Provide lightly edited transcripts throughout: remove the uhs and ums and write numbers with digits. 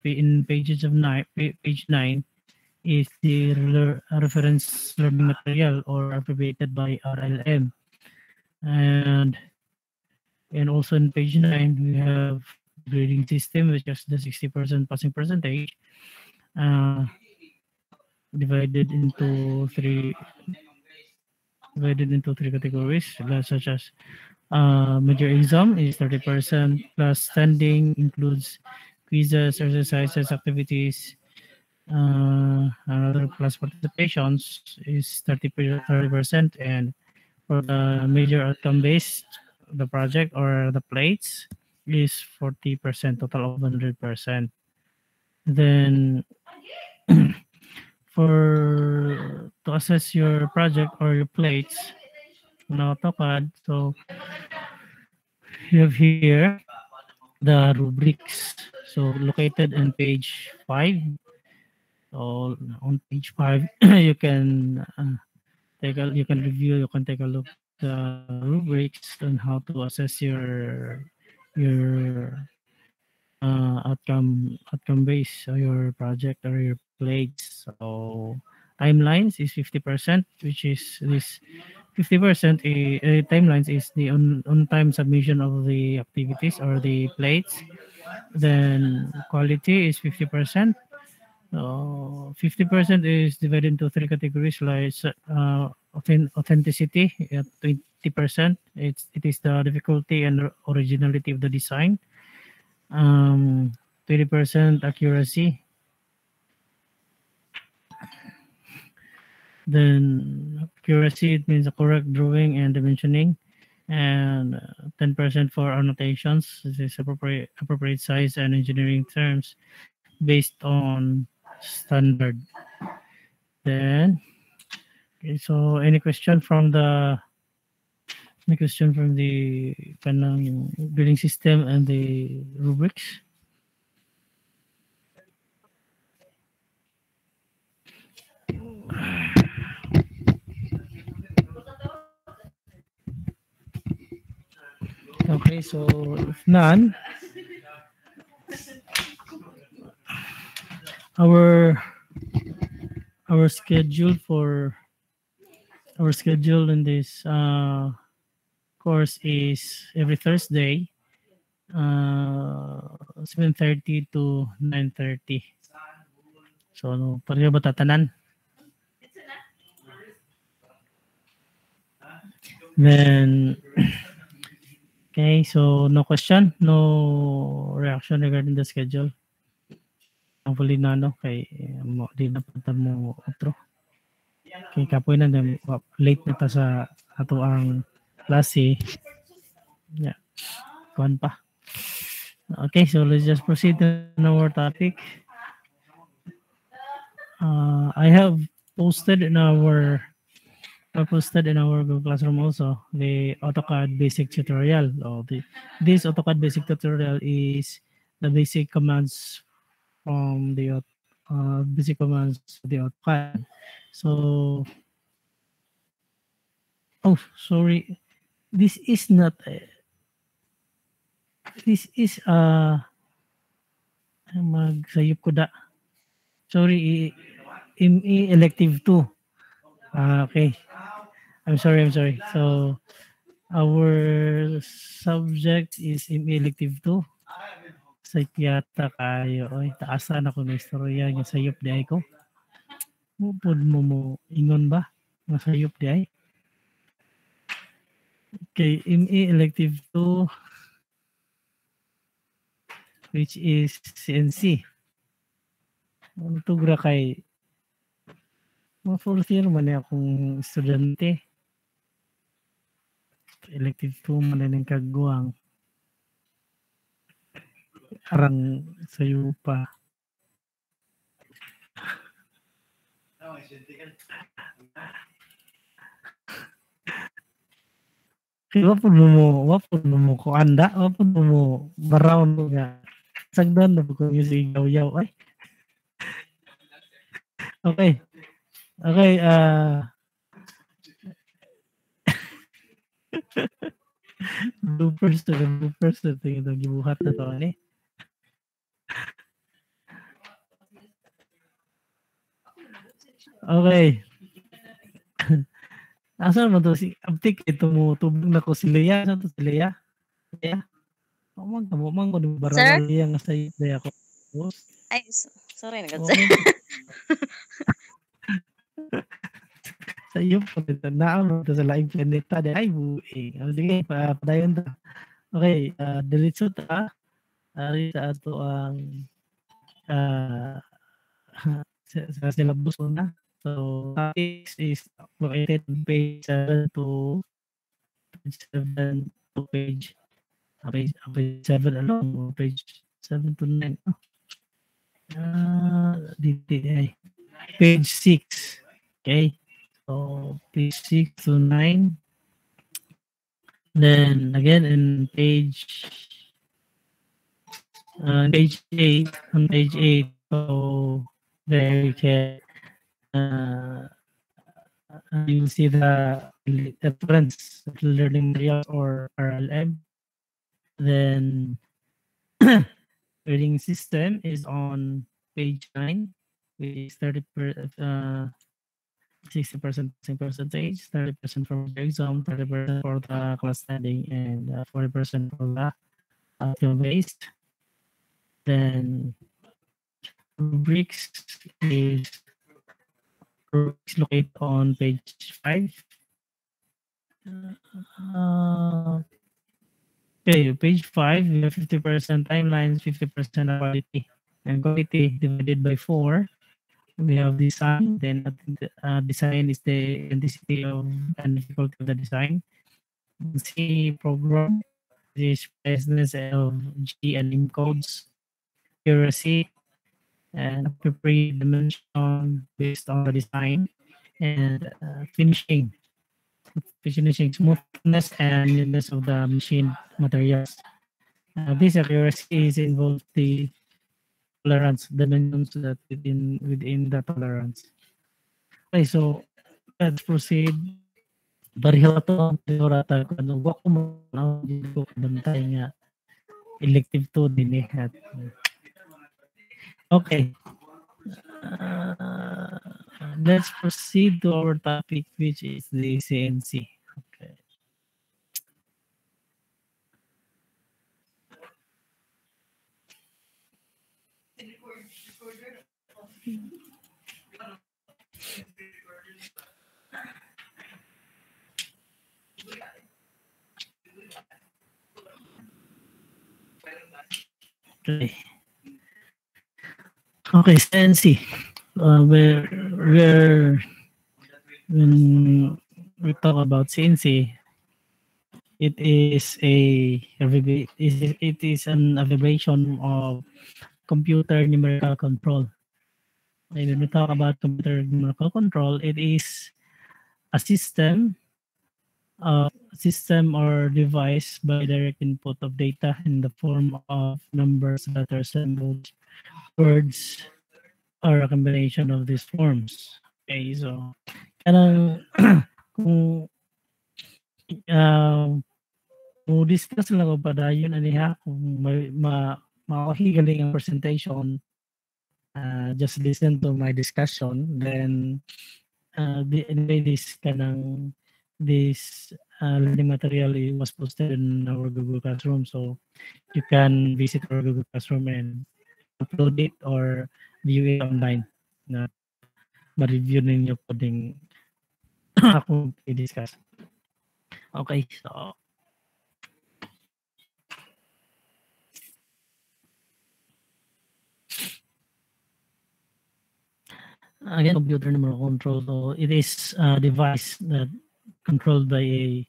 in pages of page 9 is the reference learning material or abbreviated by RLM. And also in page 9 we have the grading system, which is the 60% passing percentage, uh, divided into three categories, such as major exam is 30%, plus standing includes quizzes, exercises, activities, another plus participations is 30%, and for the major outcome based, the project or the plates is 40%, total of 100%. Then for to assess your project or your plates on AutoCAD, so you have here the rubrics. So located on page 5. So on page 5, you can you can review, you can take a look the rubrics on how to assess your outcome base or your project or your plates. So timelines is 50%, which is this 50% timelines is the on time submission of the activities or the plates. Then quality is 50%. 50% is divided into three categories, like authenticity at 20%. It is the difficulty and originality of the design. 20% accuracy. Then accuracy, it means a correct drawing and dimensioning. And 10% for annotations. This is appropriate size and engineering terms based on standard. Then, okay, so any question from the kanang grading system and the rubrics? Okay, so if none, our schedule for our schedule in this course is every Thursday, 7:30 to 9:30. So ano, pareho ba tatanan? Then okay, so no question, no reaction regarding the schedule. Hopefully na no kay mo di na punta mo outro. Kay kapoy na late na ta sa ato ang klase. Yeah. Kuan pa. Okay, so let's just proceed to our topic. I have posted in our Google Classroom also the AutoCAD basic tutorial. This AutoCAD basic tutorial is the basic commands from the basic commands of the AutoCAD. So, oh, sorry, this is not. This is magsayop ko da. Sorry, ME elective 2. Okay. I'm sorry. So, our subject is ME elective 2. Sakyata kayo. Oy, taasan ako ng istorya nga sayop di ay ko. Mupod mo ingon ba? Nga sayop di ay. Okay, ME elective 2, which is CNC. Ano to gra kay mga fourth year man akong estudyante. Elective 2 man ng kagguang. Arang sayo pa. Kaya wapod mo ko anda, wapod mo baround mo nga. Sagdan na ko yung sigaw-yaw. Ay. Okay. Bloopers na tingin na gibuhat na to ni. Okay. Asa mo to si Aptik ito mo tubig na ko si Leia. Asa to si Leia? Leia? Mo man ko ni Sir? barawal Leia nga sa Leia ko. Ay, sorry na sir. Okay. Sa iyo po naan mo sa laing planeta de ay buing. Sige padayon ta. Okay, diretso ta. Ari sa ato ang uh, sa syllabus una. So, topics is located on page 7 to page 7 to page 7 alone or page 7 to 9. Page 6. Okay. So, page 6 to 9. Then, again, in page 8, on page 8, so there you can you'll see the reference learning materials or RLM. Then grading system is on page 9, which is 60% percentage, 30% for the exam, 30% for the class standing, and 40% for the field based. Then rubrics is located on page 5. Okay, page 5, we have 50% timelines, 50% quality. And quality divided by 4. We have design, then design is the intensity of and difficulty of the design. C program is presence of G and M codes, accuracy, and appropriate dimension based on the design, and finishing smoothness and neatness of the machine materials. This accuracy is involved the tolerance dimensions that within the tolerance. Okay, so let's proceed. Pareho to rata ano wa ko mo ko bantay nga elective to din eh. Okay. Let's proceed to our topic, which is the CNC. Okay. Okay. Okay, CNC. Where when we talk about CNC, it is it is an abbreviation of computer numerical control. Okay, when we talk about computer numerical control, it is a system or device by direct input of data in the form of numbers, letters, symbols, words, or a combination of these forms. Okay, so kanang kung discuss lang ko padayon aniha kung makahigaling ang presentation, just listen to my discussion, then anyway this learning material was posted in our Google Classroom, so you can visit our Google Classroom and upload it or view it online na ma-review ninyo po ding akong i-discuss. Okay, so again, computer numerical control. So it is a device that controlled by a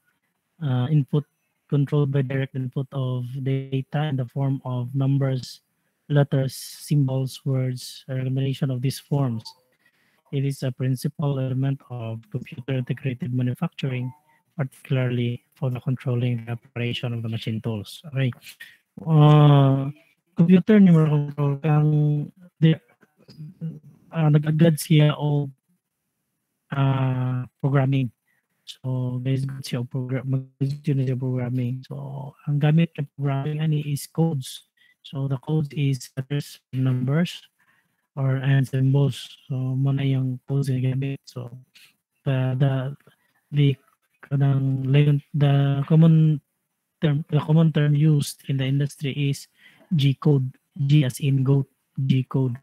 input, controlled by direct input of data in the form of numbers, letters, symbols, words, a combination of these forms. It is a principal element of computer integrated manufacturing, particularly for the controlling the operation of the machine tools. Okay. Computer numerical control kang nag-agad siya o programming. So, guys, siya siya programming. So, ang gamit ng programming ani is codes. So, the code is letters, numbers, or and symbols. So muna yung codes na gamit. So the the common term used in the industry is G code. G as in goat, G code.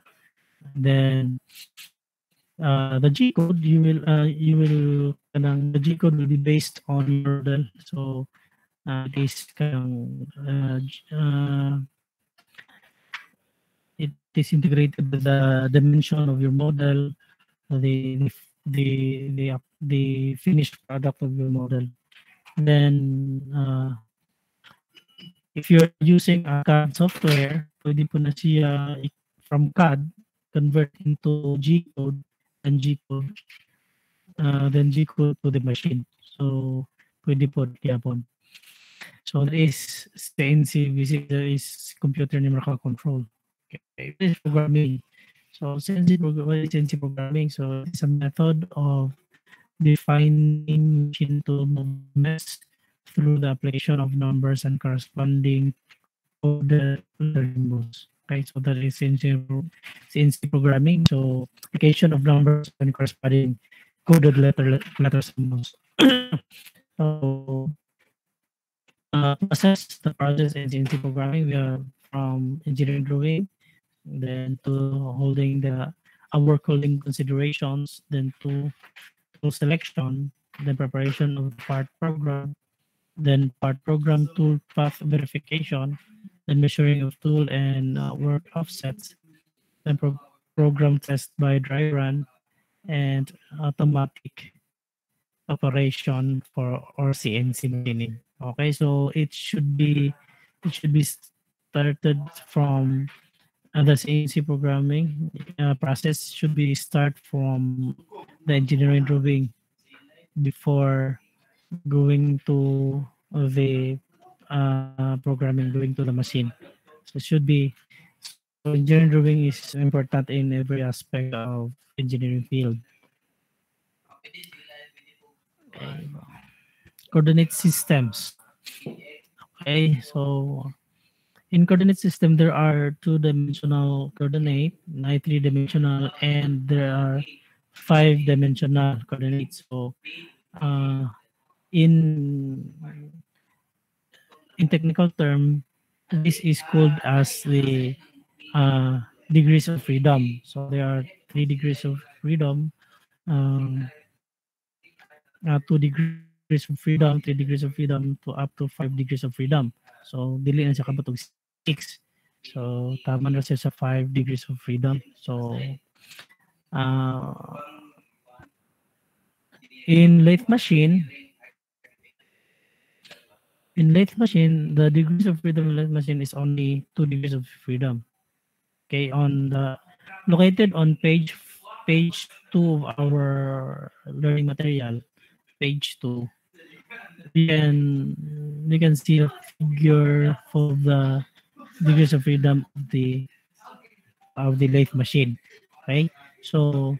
Then the G code the G code will be based on your model. So it is it is integrated with the dimension of your model, the finished product of your model. Then if you're using a CAD software, pwede po na siya from CAD convert into G code and G code then G code to the machine. So pwede po yapon. So that is CNC, basically that is computer numerical control. Okay, this is programming. So what is CNC programming? So it's a method of defining machine tool movements through the application of numbers and corresponding coded letter symbols. Okay, so that is CNC programming. So application of numbers and corresponding coded letter symbols. So to process in CNC programming, we are from engineering drawing, then to holding our holding considerations, then to tool selection, then preparation of part program, then part program tool path verification, then measuring of tool and work offsets, then program test by dry run, and automatic operation for or CNC machining. Okay, so it should be started from the CNC programming process should be start from the engineering drawing before going to the programming, going to the machine. So it should be so engineering drawing is important in every aspect of engineering field. Okay. Coordinate systems. Okay, so in coordinate system there are two-dimensional coordinate, three-dimensional, and there are five-dimensional coordinates. So uh, in in technical term, this is called as the uh, degrees of freedom. So there are 3 degrees of freedom, um, 2 degrees of freedom, 3 degrees of freedom to up to 5 degrees of freedom. So dili na siya kabutog 6. So tama na siya sa 5 degrees of freedom. So uh, in lathe machine, the degrees of freedom in lathe machine is only 2 degrees of freedom. Okay, on the located on page 2 of our learning material, page 2, you can see a figure for the degrees of freedom of the lathe machine. Okay, so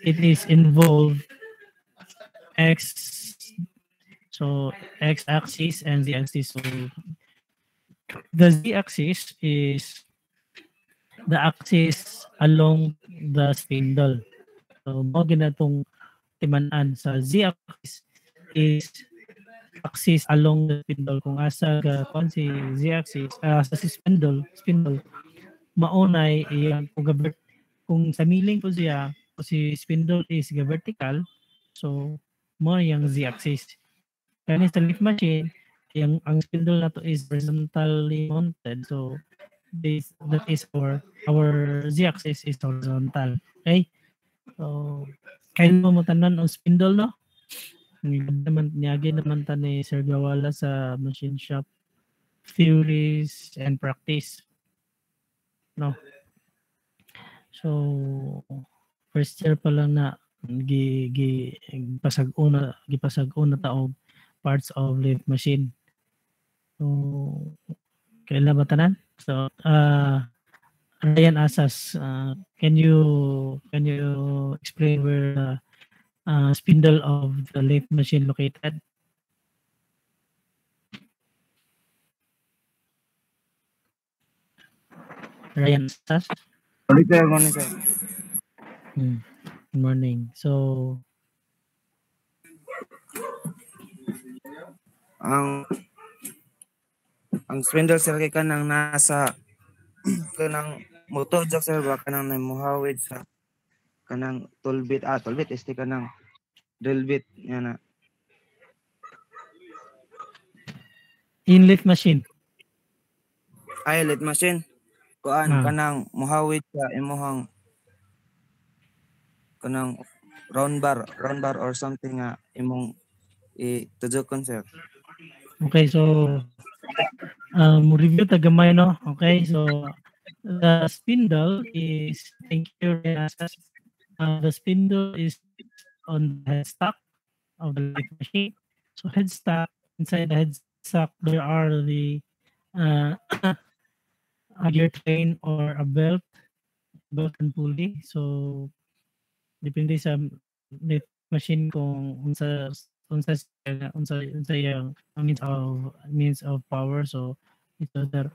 it is involved x so x axis and z axis. So the z axis is the axis along the spindle. So mo ginatong timan-an sa z axis is axis along the spindle. Kung asa kung si z axis sa si spindle maunay iyang kung sa milling po siya kung si spindle is vertical, so mo yung z axis. Kani sa lift machine yung ang spindle na to is horizontally mounted, so that is our z axis is horizontal. Okay, so kaya mo tanan ang spindle, no? Niyagi naman ta ni Sir Gawala sa machine shop theories and practice, no? So first year pa lang na gipasag-una taog parts of lathe machine. So kailan ba tanan? So Ryan Asas, can you explain where the spindle of the lathe machine located? Ryan Asas? Monitor. Good morning. So, ang spindle sir kay kanang nasa kanang motor jack sir ba kanang namuhawid sa kanang toolbit is kanang drill bit yan na inlet machine. lead machine kuan kanang muhawid sa imuhang kanang round bar or something nga imong itudukon sir. Okay, so review tagamay no. Okay, so the spindle is, thank you, the spindle is on the headstock of the lathe machine. So headstock, inside the headstock there are the a gear train or a belt and pulley. So depende sa lathe machine kung unsa yung means of power. So it's other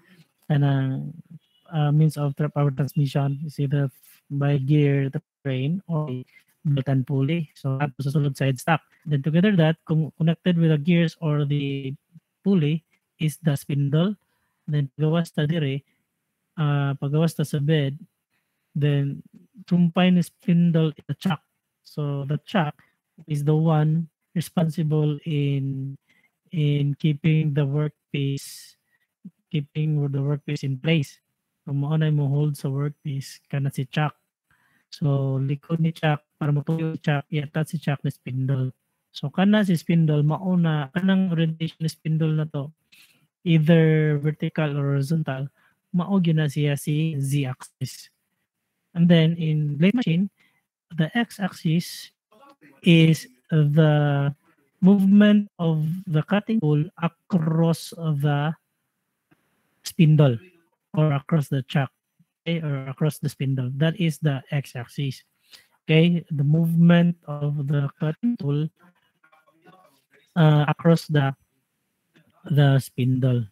kanang means of power transmission is either by gear train or belt and pulley. So ato sa sulod sa headstock. Then together that connected with the gears or the pulley is the spindle. Then pagawas ta dire, pagawas ta sa bed, then tumpay ni spindle in the chuck. So the chuck is the one responsible in keeping the workpiece in place. So mao na mo hold sa workpiece kana si chuck. So likod ni chuck para matuyo si chuck, iatat si chuck ni spindle. So kana si spindle mao na kanang orientation ni spindle na to either vertical or horizontal, mao gyud na siya si z-axis. And then in lathe machine, the x-axis is the movement of the cutting tool across the spindle or across the chuck, okay, or across the spindle. That is the x-axis. Okay, the movement of the cutting tool across the spindle.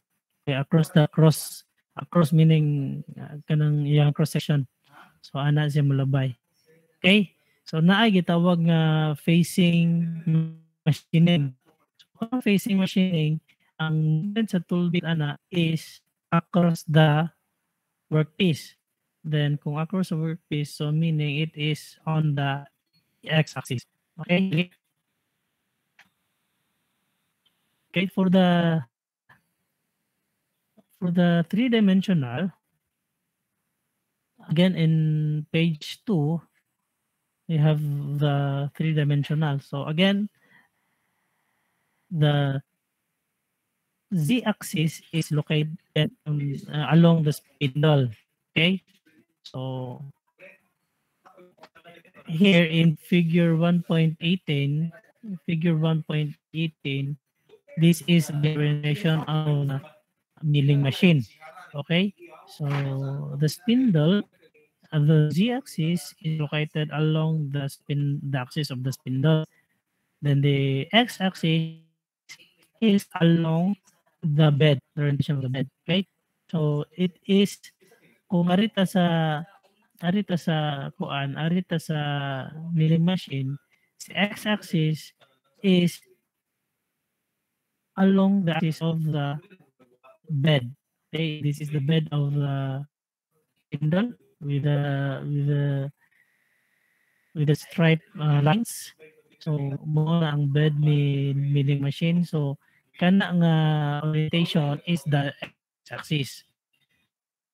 Okay, across meaning kanang iyang cross section. So ana siya mulabay. Okay? So naay gitawag nga facing machining. So facing machining, ang movement sa tool bit ana is across the workpiece. Then kung across the workpiece, so meaning it is on the x-axis. Okay? Okay, for the three-dimensional, again in page 2, we have the three-dimensional. So again, the z-axis is located along the spindle. Okay, so here in figure 1.18, this is the orientation of the milling machine. Okay, so the spindle, the z-axis is located along the axis of the spindle. Then the x-axis is along the bed, the orientation of the bed. Okay, so it is kung arita sa milling machine, the x-axis is along the axis of the bed. Okay, this is the bed of the spindle with the stripe lines. So mo na ang bed ni milling machine. So kana nga orientation is the x-axis.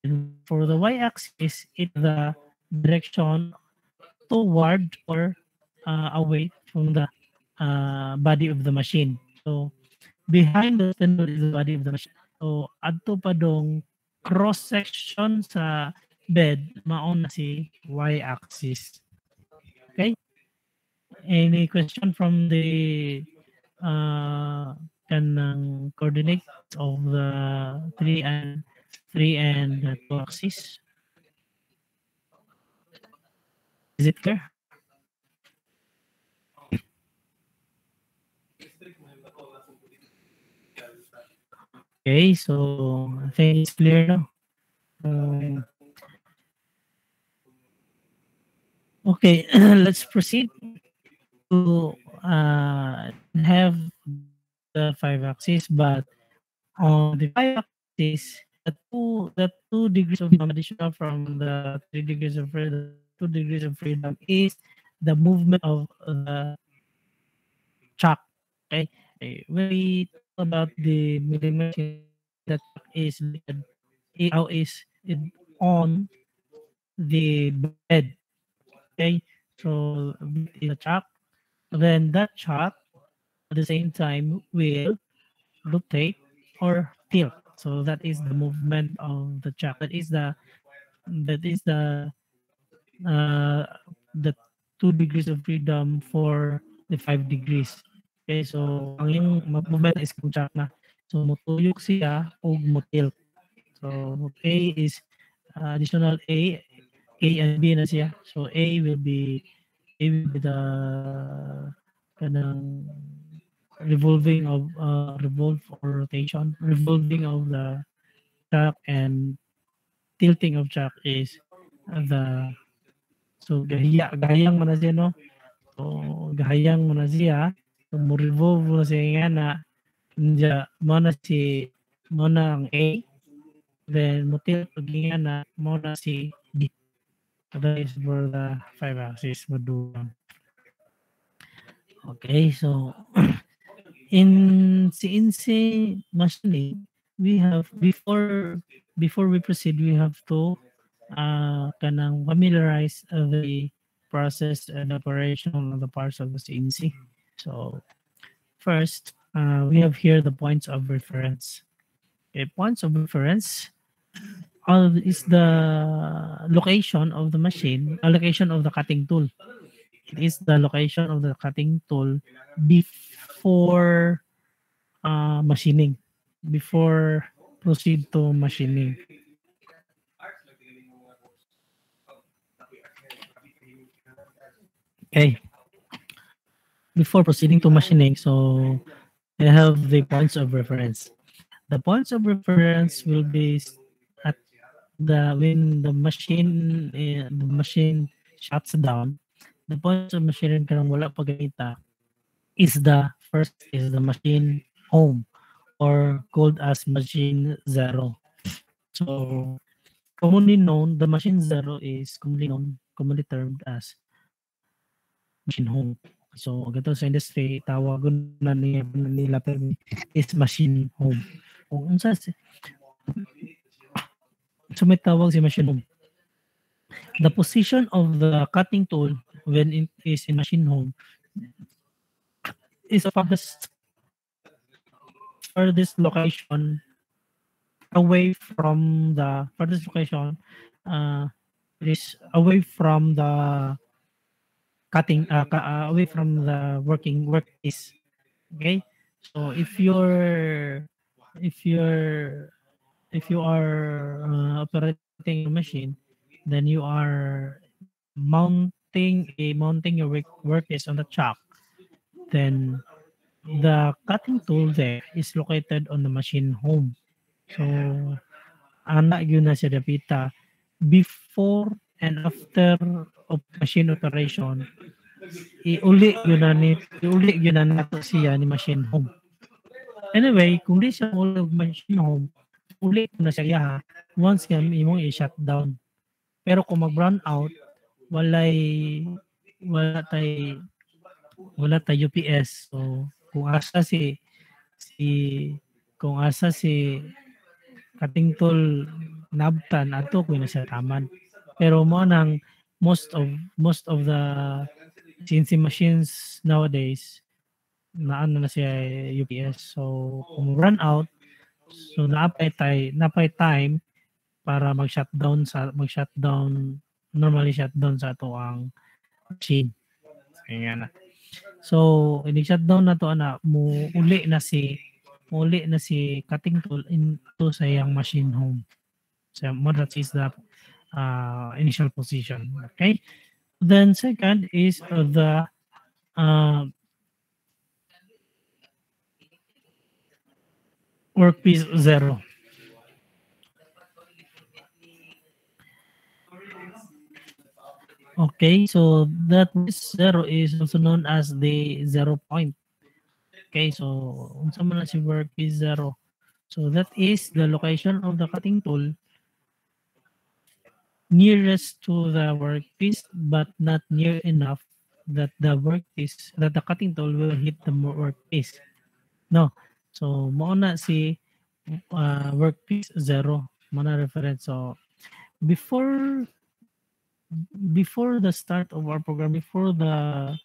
And for the y-axis, it's the direction toward or away from the body of the machine. So behind the spindle is the body of the machine. So adto pa dong cross section sa bed mao na si y-axis. Okay? Any question from the kanang coordinates of the 3 and 2 axis? Is it clear? Okay, so I think it's clear now. Okay, let's proceed to have the 5 axis, but on the 5 axis, the two degrees of freedom additional from the 3 degrees of freedom, 2 degrees of freedom is the movement of the chalk. Okay, when we talk about the milling machine, the chalk is located, how is it on the bed. Okay, so bed is a chalk. Then that chalk at the same time will rotate or tilt. So that is the movement of the chalk. That is the 2 degrees of freedom for the 5 degrees. Okay, so ang yung movement is kung chalk na. So mutuyok siya o mutilt. So A is additional A and B na siya. So A will be the kanang revolve or rotation, revolving of the track, and tilting of track is the so gahiyang mo na siya, no? So gahiyang mo na siya, so mo revolve mo na siya nga na mo na ang A, then mo tilt pag nga na mo na si B. So that is for the 5 axis module. Okay, so in CNC machining, we have before we proceed, we have to kanang familiarize the process and operation of the parts of the CNC. So first, we have here the points of reference. Okay, points of reference is the location of the machine, location of the cutting tool. It is the location of the cutting tool before machining, before proceed to machining. Okay. Before proceeding to machining, so I have the points of reference. The points of reference will be at the when the machine shuts down. The points of machining kanang wala pa ganita is the first is the machine home, or called as machine zero. So commonly known, the machine zero is commonly termed as machine home. So gato sa industry tawagon na nila term is machine home. Kung unsa so may tawag si machine home. The position of the cutting tool when it is in machine home is farthest location away from the farthest location is away from the away from the working workpiece. Okay, so if you're if you are operating a machine, then you are mounting your workpiece on the chalk. Then the cutting tool there is located on the machine home. So ana yun na siya dapita before and after of machine operation. Iuli yun na nato siya ni machine home. Anyway, kung di siya uli machine home, uli ko na siya ha, once nga imong i-shut down. Pero kung mag-brown out, wala tay UPS. So kung asa si kung asa si cutting tool nabtan ato ko na siya taman. Pero mo nang most of the CNC machines nowadays na ano na siya UPS. So kung run out, so napay time para normally shutdown sa ato ang machine. Ayan na. So ini-shutdown na to ana muli na si cutting tool into sa iyang machine home. So that is the initial position. Okay. Then second is the workpiece zero. Okay, so that zero is also known as the 0 point. Okay, so unsa man na si workpiece 0. So that is the location of the cutting tool nearest to the workpiece but not near enough that the cutting tool will hit the workpiece. No. So mao na si workpiece 0 mana reference. So before before the start of our program, before the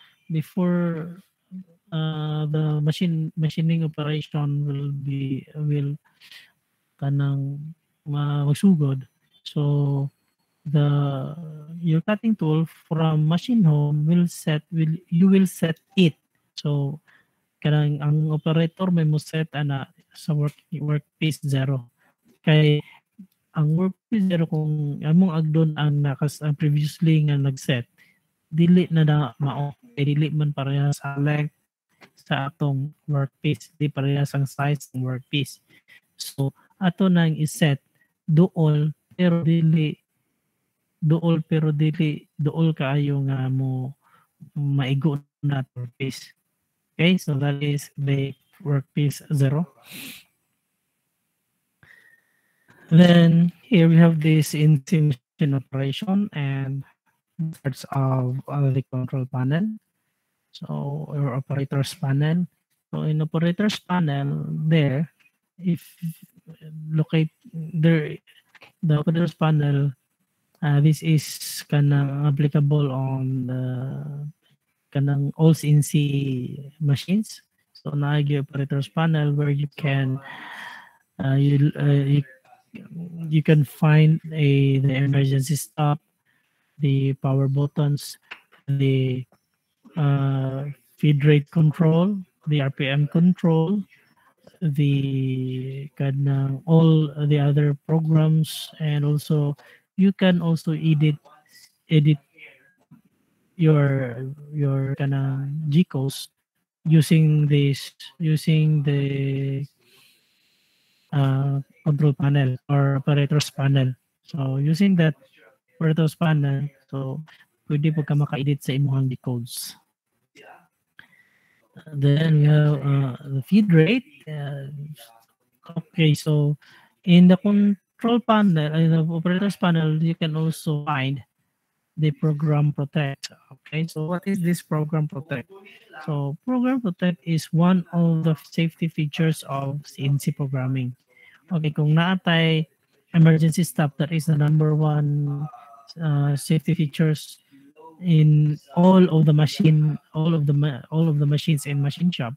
machining operation will kanang magsugod. So the your cutting tool from machine home will you will set it. So kanang ang operator may mo set ana sa workpiece 0. Kay ang workpiece 0 kung among agdon ang previously nga nag-set, dili na mao. Kay dili man pareha sa length sa atong workpiece, di parehas ang size ng workpiece. So ato nang iset duol pero dili duol kaayo nga mo maigo na workpiece. Okay, so that is the workpiece 0. Then here we have this in machine operation and parts of the control panel. So or operator's panel. So in operator's panel there, if locate there the operator's panel, this is kanang applicable on the kanang all CNC machines. So naagi operator's panel where you can you can find the emergency stop, the power buttons, the feed rate control, the RPM control, the kanang all the other programs, and also you can also edit your kanang G-codes using the control panel or operator's panel. So using that operator's panel, so pwede po ka maka-edit sa imong G-codes. Then we have the feed rate. Okay, so in the control panel, in the operator's panel, you can also find the program protect. Okay, so what is this program protect? So program protect is one of the safety features of CNC programming. Okay, kung naatay emergency stop, that is the number one safety features in all of the machines in machine shop.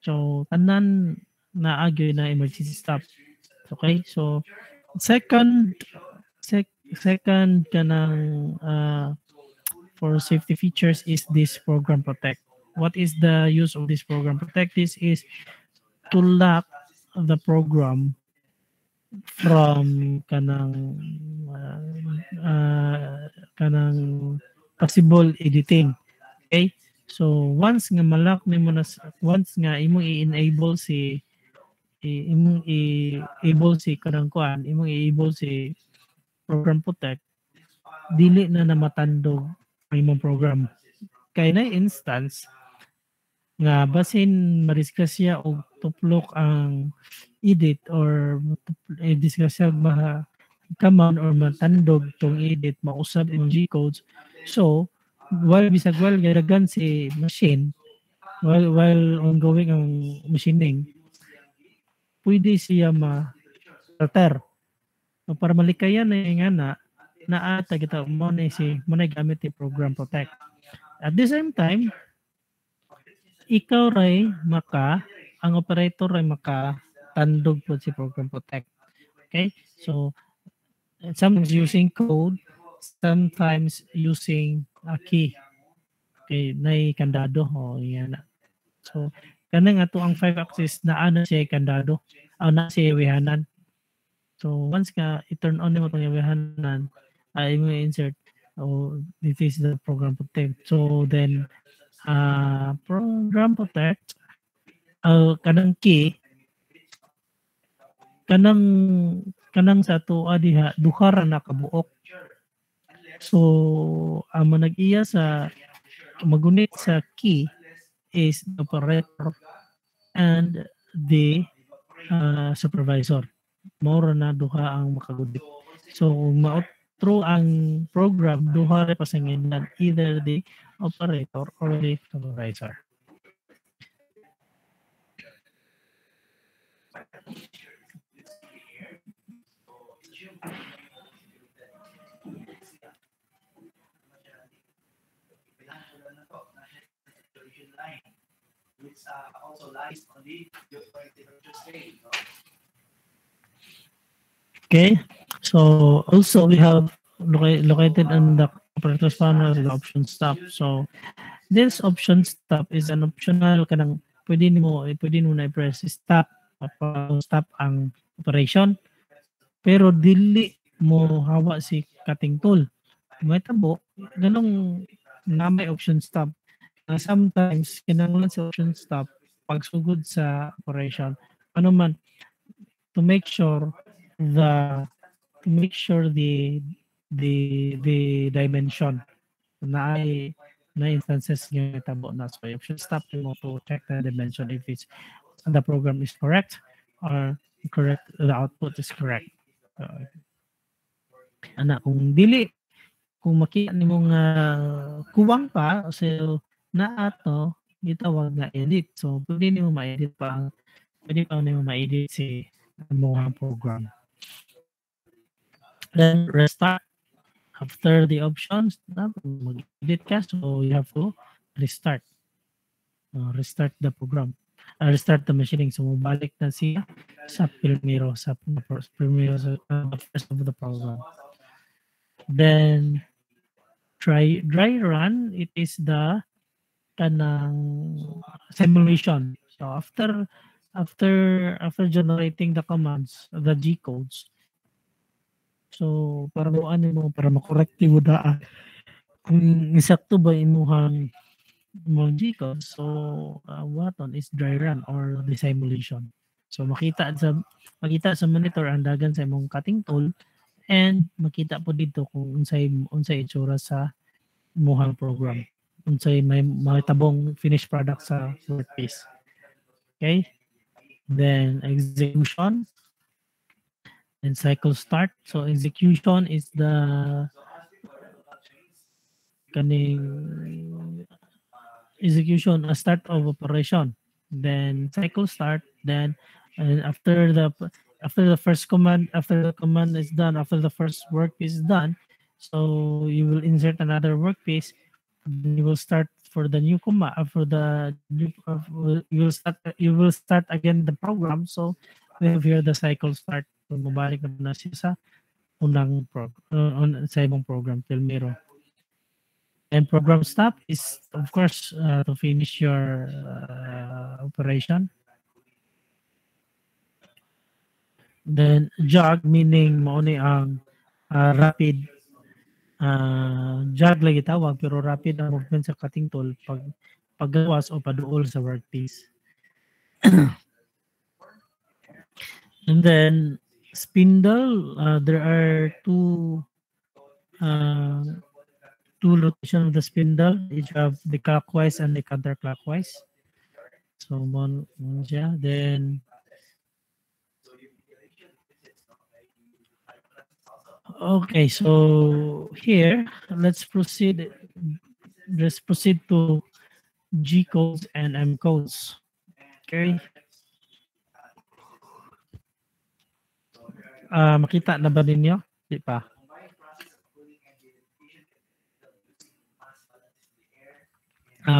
So tanan naagyo na emergency stop. Okay, so second kanang for safety features is this program protect. What is the use of this program protect? This is to lock the program from kanang possible editing. Okay? So once nga malak nimo na once nga imong i-enable si imong i-enable si kanang kuan, imong i-enable si program protect, dili na namatandog ang imong program. Kay na instance nga basin madiskusya og tuplok ang edit or diskusya kaman or matandog tong edit mausab yung G-codes. So while gadagan si machine while ongoing ang machining, pwede siya ma-alter. So para malikayan na nga naata kita mo na gamit yung program protect. At the same time, ikaw ray ang operator ray tandog po si program protect. Okay? So sometimes using code, sometimes using a key. Okay, nay kandado yan. So kanang ato ang 5-axis na ano siya kandado, na siya wihanan. So once ka i-turn on mo tong wihanan, ay mo insert this is the program protect. So then program protect kanang key kanang sa to diha duha ra na kabuok. So, ang manag-iya sa magunit sa key is the operator and the supervisor. Mao na duha ang makagunit. So, kung through ang program, duha ra pasangindan, either the operator or the supervisor. Okay, so also we have located on the operator's panel the option stop. So this option stop is an optional kanang pwede mo na i-press stop stop ang operation, pero dili mo hawa si cutting tool. May tabo ganong na may option stop. Sometimes kinahanglan sa option stop pagsugod sa operation ano man to make sure the the dimension na ay na instances nga tabo na so option stop mo to check the dimension if it's the program is correct or correct the output is correct. Ana kung dili kung makita nimo nga kuwang pa so na ato gitawag na edit. So pwede nimo ma-edit pa nimo ma-edit si among program. Then restart after the options mag-edit ka so you have to restart restart the program restart the machining so mabalik na siya sa primero sa first of the program. Then dry run, it is the kanang simulation. So after generating the commands, the G codes, so para makorek mo daan kung insakto ba imuhang G codes, so what on is dry run or the simulation. So makita sa monitor ang dagan sa imong cutting tool and makita po dito kung unsay itsura sa imong program. Unsay may tabong finished product sa workpiece. Okay? Then execution and cycle start. So execution is the execution a start of operation. Then cycle start. Then after the first command, after the command is done, after the first workpiece is done, so you will insert another workpiece. Then you will start for the new command for the new, you will start again the program. So we have here the cycle start. So mabalik na siya sa unang sa ibang program Filmero. And program stop is of course to finish your operation. Then jog meaning mao ni ang rapid jog lagi tawag pero rapid ang movement sa cutting tool paggawas o paduol sa workpiece. And then spindle, there are two rotation of the spindle. Each have the clockwise and the counterclockwise. So one yeah, then okay, so here let's proceed to G codes and M codes. Okay. Makita na ba ninyo? Di pa.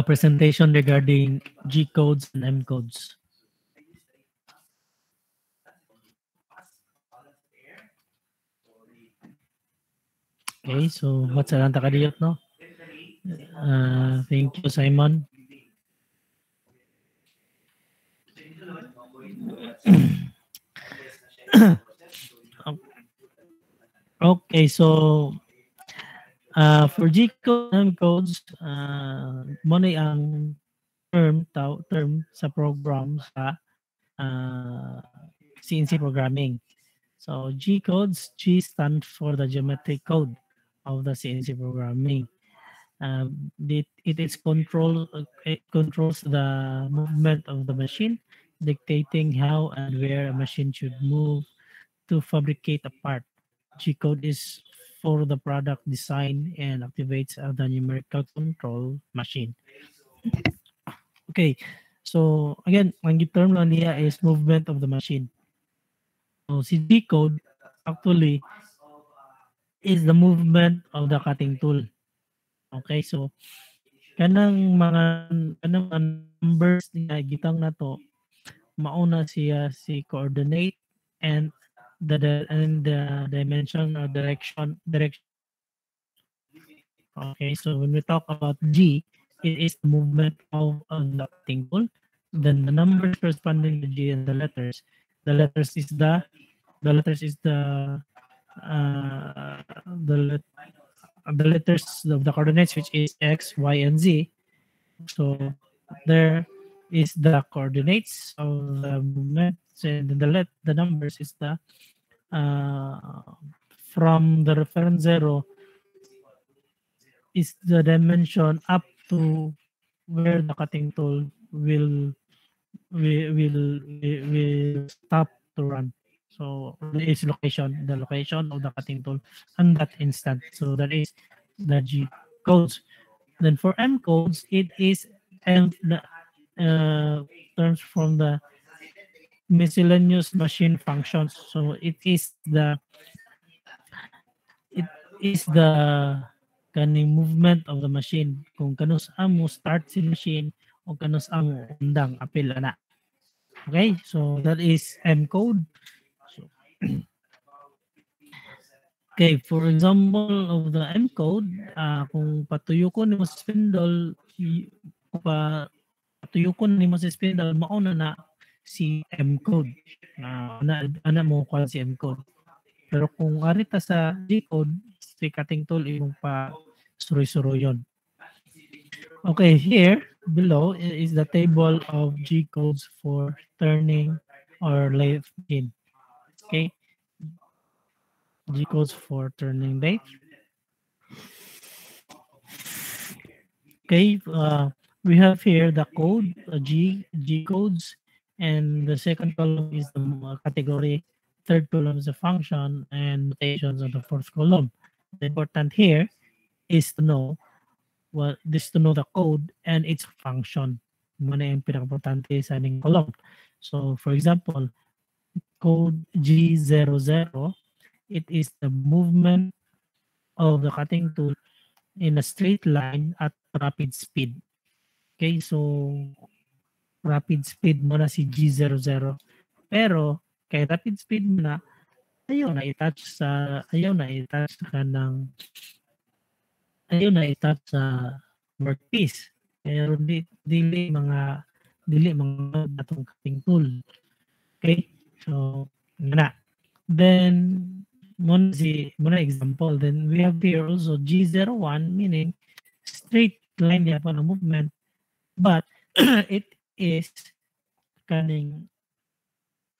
Presentation regarding G codes and M codes. Okay, so what's ang takadiyot, no? Thank you, Simon. Okay, so for G code and codes, muna ang term sa program sa CNC programming. So G codes, G stands for the geometric code of the CNC programming. It controls the movement of the machine, dictating how and where a machine should move to fabricate a part. G code is for the product design and activates the numerical control machine. Okay, so again, ang term lang niya is movement of the machine. So si G code actually is the movement of the cutting tool. Okay, so kanang mga numbers niya gitang na to, mauna siya si coordinate and the dimension or direction. Okay, so when we talk about G, it is the movement of the cutting tool. Then the numbers corresponding to G and the letters. The letters is the letters of the coordinates, which is X, Y, and Z. So there is the coordinates of the movement, and the numbers is the from the reference 0 is the dimension up to where the cutting tool will stop to run. So is the location of the cutting tool on that instant. So that is the G codes. Then for M codes, it is terms from the miscellaneous machine functions. So it is the kaning movement of the machine. Kung kanus amo start si machine o kanus amo undang apil ana. Okay, so that is M code. So, okay, for example of the M code, kung patuyukon nimo sa spindle, patuyukon nimo sa spindle, mauna na si M code. Ana mo kuha si M code. Pero kung arita sa G code, si cutting tool imong pa suroy-suroyon. Okay, here below is the table of G codes for turning or lathe machine. Okay, G codes for turning lathe. Okay, we have here the code, G codes, and the second column is the category, third column is the function, and notations on the fourth column. The important here is to know the code and its function. Muna yung pinaka-importante sa aning column. So, for example, code G00, it is the movement of the cutting tool in a straight line at rapid speed. Okay, so rapid speed mo na si G00. Pero kay rapid speed mo na, ayaw na i-touch sa workpiece. Pero dili mga atong cutting tool. Okay? So, na. Then muna example. Then we have here also G01, meaning straight line niya pa ng movement, but it is kaning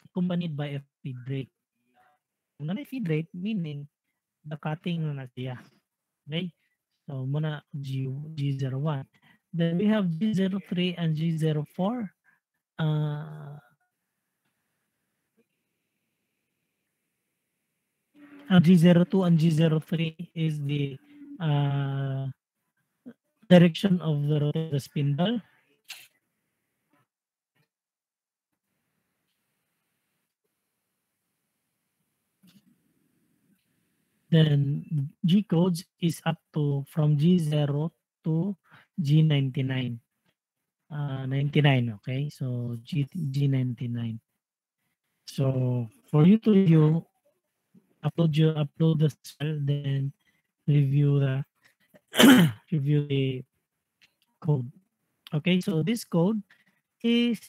accompanied by a feed rate. Kung na feed rate, meaning the cutting na siya. Okay? So, muna G01. Then we have G03 and G04. G02 and G03 is the direction of the spindle. Then G codes is up to from G0 to G99. 99, okay? So G99. So for you to review, upload the file, then review the review the code. Okay, so this code is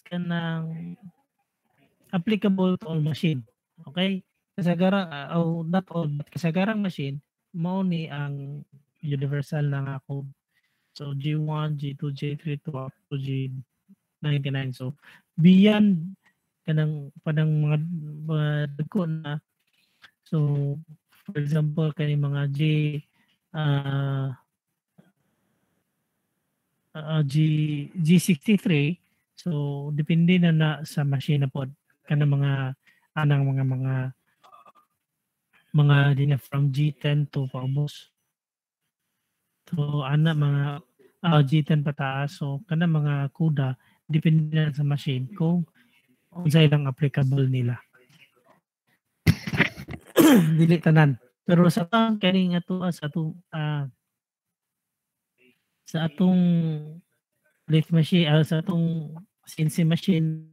kanang applicable to all machine. Okay? Kasagarang not all, but kasagarang machine mao ni ang universal na nga code. So G1, G2, G3 to up to G99. So beyond kanang padang mga dagko na. So for example kay mga uh, G63, so depende na sa machine na pod kanang mga anang mga din from G10 to paubos. So ana mga G10 pataas, so kana mga kuda depende na sa machine kung unsay lang applicable nila. Dili tanan. Pero sa tang kaning sa atong lathe machine, sa atong CNC machine,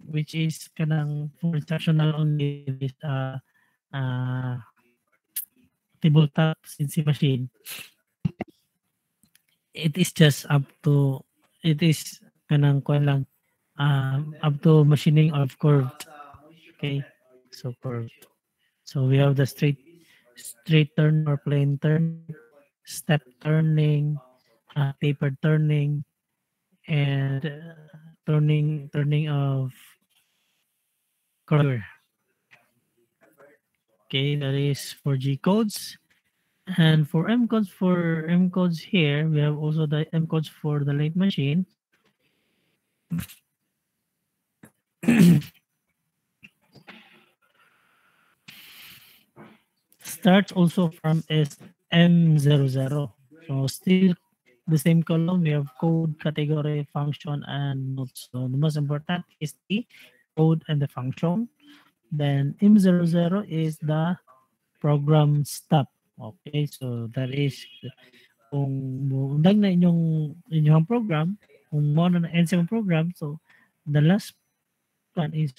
which is kanang for instructional only, is tabletop CNC machine. It is just up to, it is kanang kuan lang, up to machining of curved. Okay, so curved. So we have the straight turn or plain turn, step turning, tapered turning, and turning of curve. Okay, that is for G codes. And for M codes here, we have also the M codes for the lathe machine. Starts also from SM00. So still the same column, we have code, category, function, and notes. So the most important is the code and the function. Then M00 is the program stop. Okay, so that is kung undag na inyong program, kung mo na end sa program, so the last one is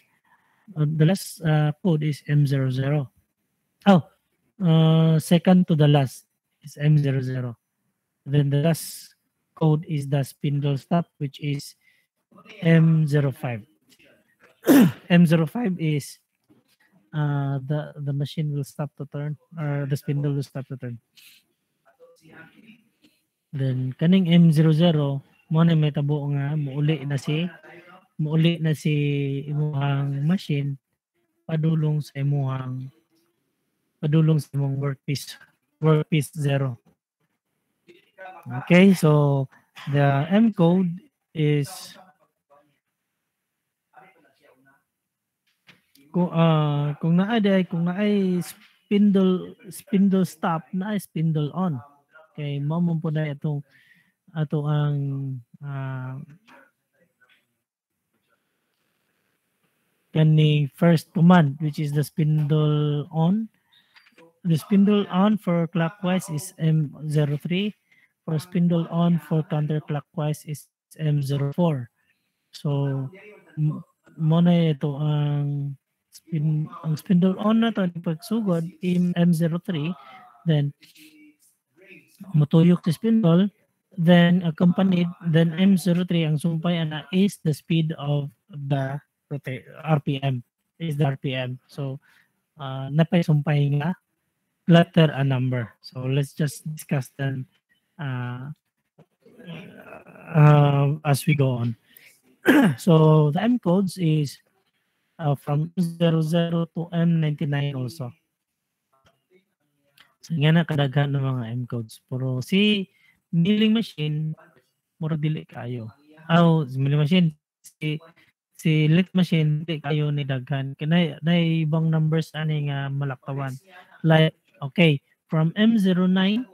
the last code is M00. Second to the last is M00. Then the last code is the spindle stop, which is M05. M05 is the machine will stop to turn, or the spindle will stop to turn. Then kaning M00 mo na may tabo nga muuli na si imuhang machine padulong sa imong workpiece 0. Okay, so the M code is kung naay spindle stop, naay spindle on. Okay, mo po na itong ang kaning first command, which is the spindle on. The spindle on for clockwise is M03. For spindle on for counterclockwise is M04. So mo na ito ang spindle on na to pagsugod M03, then mutuyok sa spindle, then accompanied, then M03 ang sumpay ana is the speed of the RPM, is the RPM. So napay sumpay nga letter a number. So let's just discuss them as we go on. So the M codes is from 00 to M99 also. So nga na kadaghan ng mga M codes. Pero si milling machine mura dili kayo. Si milling machine, si lathe machine dili kayo ni daghan. Kaya na ibang numbers ani nga malaktawan. Like okay, from M09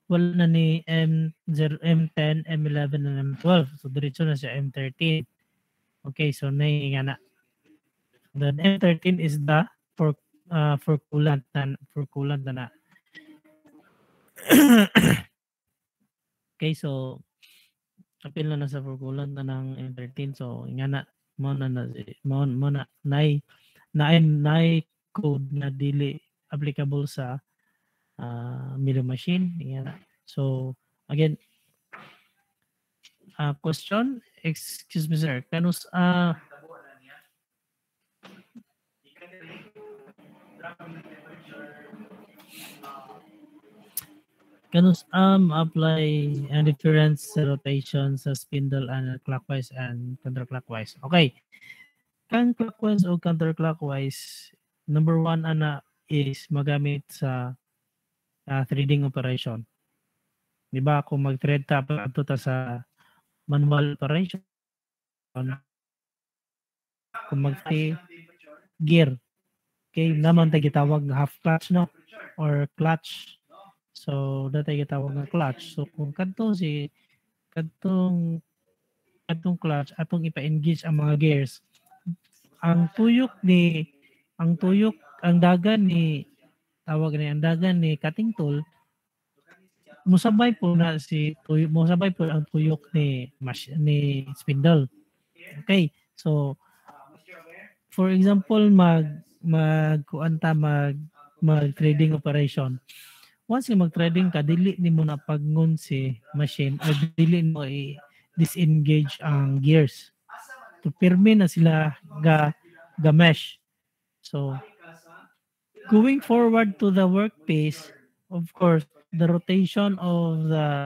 wala na ni M0, M10, M11 and M12. So diretso na siya M13. Okay, so nga na. Then M13 is the for coolant na. Okay, so apil na sa for coolant na ng M13. So nga na mo na code na dili applicable sa milling machine. Nga na. So again, question, excuse me sir, kanus apply and difference sa rotation sa spindle and clockwise and counterclockwise. Okay. Kan clockwise o counterclockwise, number one ana is magamit sa threading operation. Di ba kung mag-thread ta ato ta sa manual operation, kung gear, okay, naman tayo gitawag nga half clutch, no, or clutch. So dati gitawag nga clutch. So kung kadtong clutch atong ipa-engage ang mga gears, ang dagan ni cutting tool, musabay po ang tuyok ni spindle. Okay, so for example, mag trading operation. Once mag trading ka, dili nimo na pagngon si machine o dili mo i-disengage ang gears. To pirmi na sila ga mesh. So going forward to the workpiece, of course, the rotation of the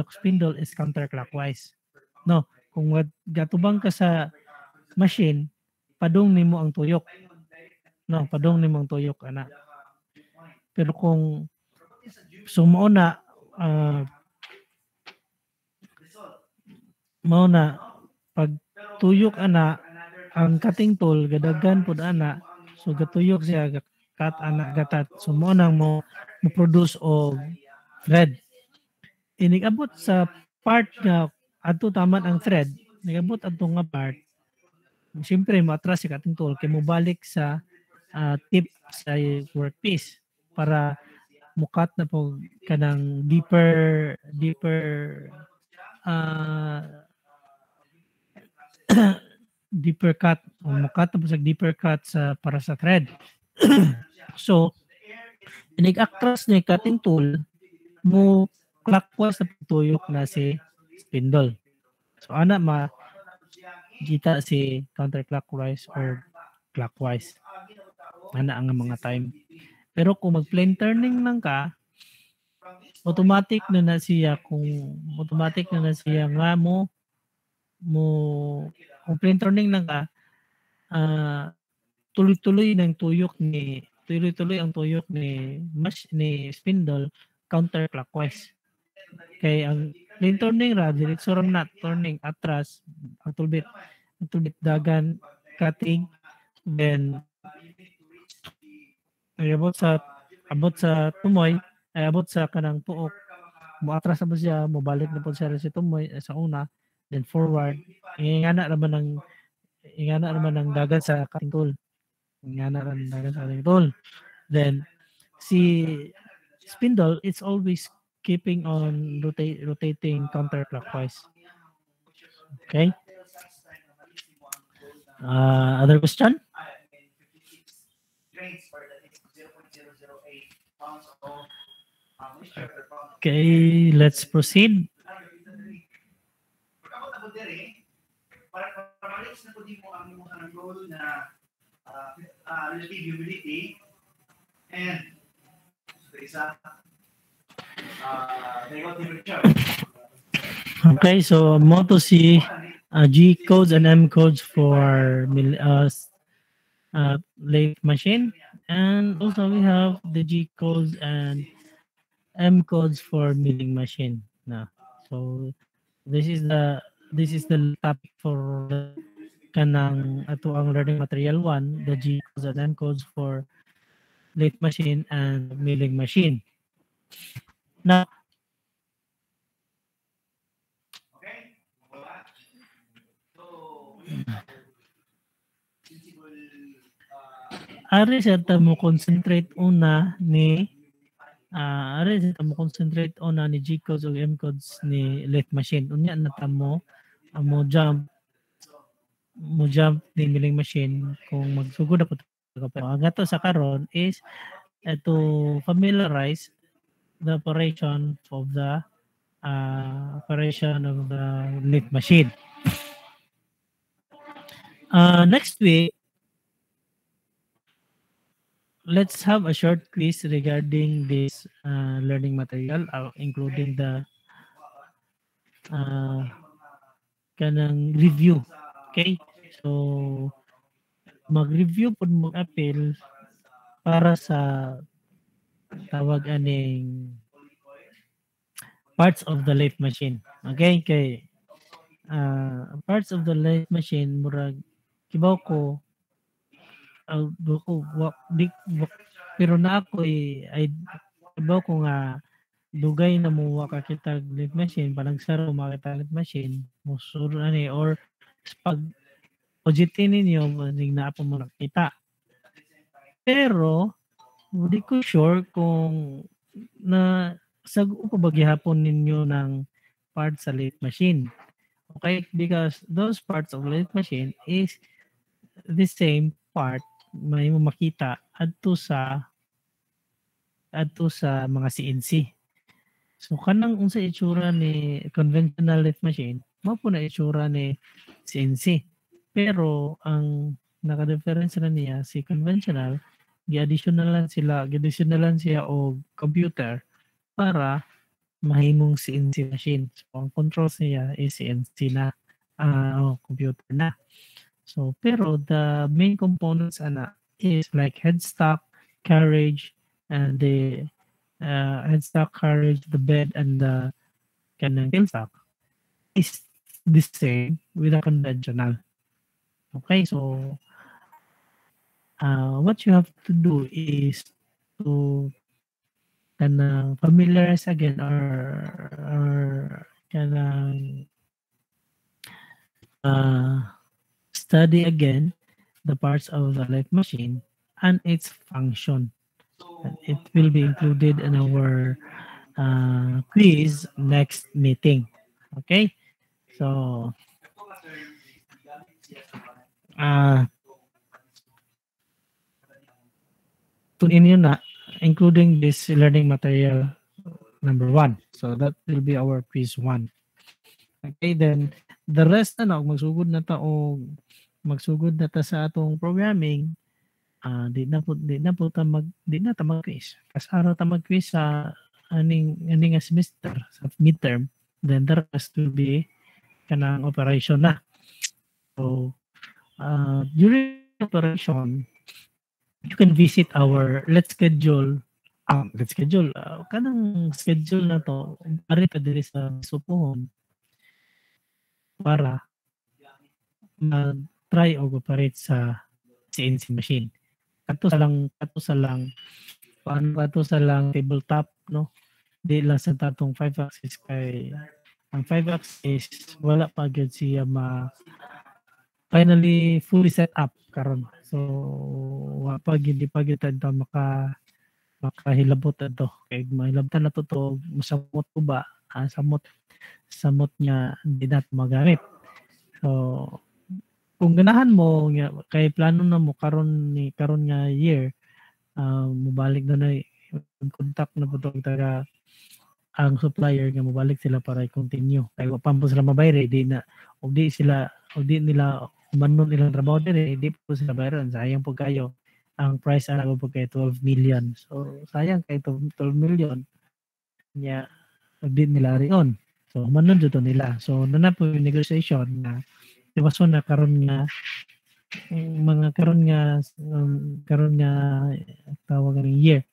spindle is counterclockwise. No, kung gatubang ka sa machine, padung nimo ang tuyok. No, padung nimo ang tuyok ana. Pero kung sumuo na pag tuyok ana ang cutting tool gadagan pud ana, so gatuyok siya cut ana gatat, sumuo nang mo produce og thread. Inigabot sa part nga adto taman ang thread, nigabot adto nga part, siyempre matras si cutting tool kay mobalik sa tip sa workpiece para mukat na po kanang deeper deeper cut o mukat na po sa deeper cut para sa thread. So inig-across ni cutting tool mo clockwise na tuyok na si spindle. So ana kita si counterclockwise or clockwise. Ana ang mga time. Pero kung mag-plane turning lang ka, automatic na siya nga mo kung plane turning lang ka, tuloy-tuloy ang tuyok ni spindle counterclockwise. Kay ang plane turning ra diretso ra na turning atras ang tulbit dagan cutting, then abot sa tumoy, abot sa kanang puok, moatras na po siya, mobalik na po siya sa tumoy sa una, then forward. Ingana naman ng dagan sa cutting tool. Then si spindle, it's always keeping on rotating counterclockwise. Okay? Other question? Okay, let's proceed. Relative humidity and okay, so mo to see G codes and M codes for lathe machine, and also we have the G codes and M codes for milling machine. Now, so this is the topic for kanang ato ang learning material 1, the G codes and M codes for lathe machine and milling machine. Now, ari sa mo concentrate una ni G codes o M codes ni lathe machine. Unya na mo jump ni milling machine kung magsugod ako. Ang ato sa karon is to familiarize the operation of the lathe machine. Next week, let's have a short quiz regarding this learning material, including the kanang review. Okay? So mag-review po mag-appeal para sa tawag aning parts of the lathe machine. Okay, kay parts of the lathe machine murag kibaw ko pero na ako ay kibaw ko nga dugay na mo ka kita lathe machine panagsaro makita lathe machine musuro ani or pag OJT ninyo manig na po mo nakita. Pero hindi ko sure kung na sago pa ba gihapon ninyo ng parts sa lathe machine. Okay, because those parts of lathe machine is the same part may mo makita adto sa mga CNC. So kanang unsa itsura ni conventional lathe machine, mao po na itsura ni CNC. Pero ang naka-difference na niya si conventional, gi-additionalan siya og computer para mahimong CNC machine. So ang controls niya is CNC na computer na. So pero the main components ana is like headstock, carriage, and the headstock, carriage, the bed, and the kanang tailstock is the same with a conventional. Okay, so what you have to do is to kanang familiarize again or kanang study again the parts of the lathe machine and its function. And it will be included in our quiz next meeting. Okay, so tune in yun na, including this learning material number 1. So that will be our quiz 1. Okay, then the rest na magsugod na ta sa atong programming, di na ta mag-quiz. Kasara ta mag-quiz sa aning semester sa midterm, then the rest will be kanang operation na. So during operation, you can visit our let's schedule kanang schedule na to pare pa diri sa supuhon para mag-try o operate sa CNC machine. Kato sa lang tabletop, no? Di lang sa tatong 5-axis kay ang 5-axis wala pa gyud siya finally fully set up karon. So wa pa gyud di pa gyud ta makahilabot ato kay mahilabtan na to masamot ko ba samot niya hindi na magamit. So kung ganahan mo kay plano na mo karon nga year, mobalik na contact na po taga ang supplier nga mobalik sila para i-continue kay wa pa sila mabayre di nila umanon ilang trabaho din di po sila bayaran, sayang po kayo. Ang price ana po kay 12 million, so sayang kay 12 million nya di nila rion, so umanon jud nila. So na po yung negotiation na iwason na karon nga tawag ng year.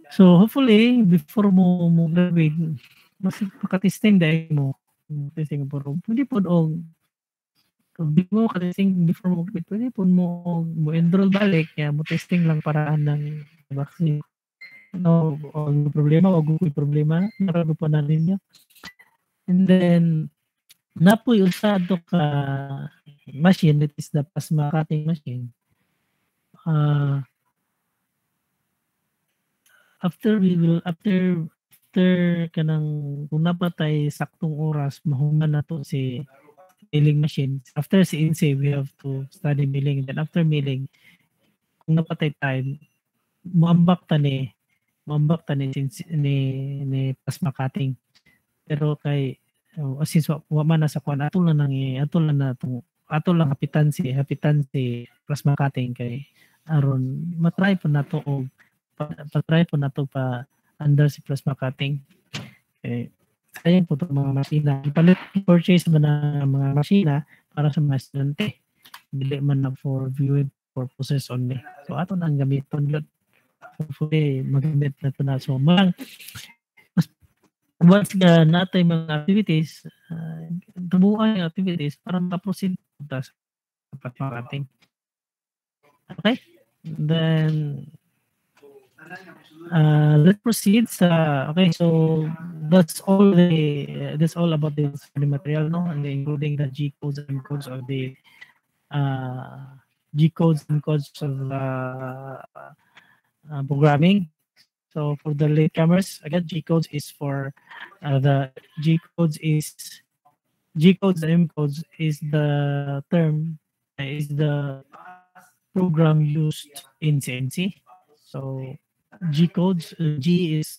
So hopefully before mo graduate mas makatesting dahil mo testing po pwede po di mo katesting before mo graduate, pwede po mo enroll balik mo testing lang paraan ng vaccine. No, ang problema narago pa na ninyo. And then napoy usado ka machine, that is the plasma cutting machine. After kanang kung napatay saktong oras mahungan na to si milling machine. After CNC we have to study milling, then after milling kung napatay time muambak ta ni plasma cutting. Pero kay since wa man na sa kuan atol lang hapitan si plasma cutting kay aron matry po nato pa under si plasma cutting. Sayang po itong mga masina. Purchase mo na mga masina para sa mga estudyante. Dili man na for viewing purposes only. So ato nang gamiton yun. Hopefully magamit na ito na. So once nga natay mga activities, tubuan yung activities para ma-proceed sa marketing. Okay? Then let's proceed sa so that's all about the study material, no, and including the G codes and codes of the G codes and codes of programming. So for the latecomers, again, G codes is for the G codes and M codes is the term is the program used in CNC. So G codes, G is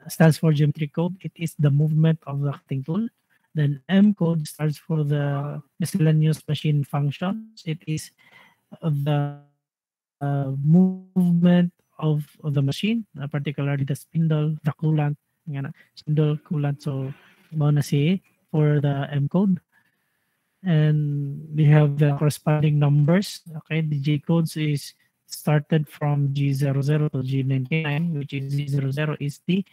stands for geometry code. It is the movement of the cutting tool. Then M code stands for the miscellaneous machine functions. It is the movement of the machine, particularly the spindle, the coolant, spindle, coolant. So, mao na si for the M code. And we have the corresponding numbers. Okay, the G codes is started from G00 to G99, which is G00 is the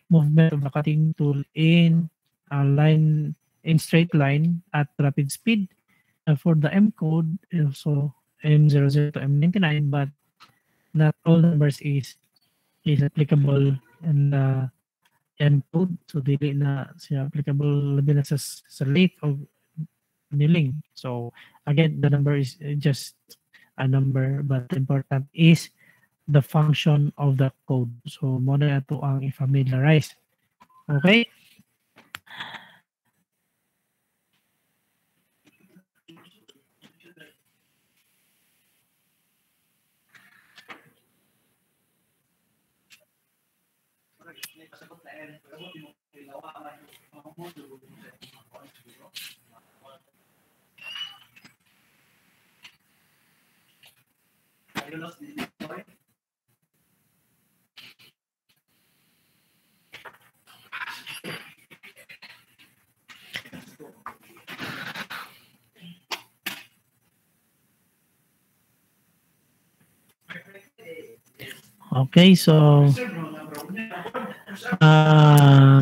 movement of the cutting tool in a line, in straight line at rapid speed. For the M code, so M00 to M99, but not all numbers is applicable in the M code. So dili na siya applicable labi na sa lathe of milling. So again, the number is just a number, but important is the function of the code. So mo na ito ang i-familiarize. Okay? Okay, so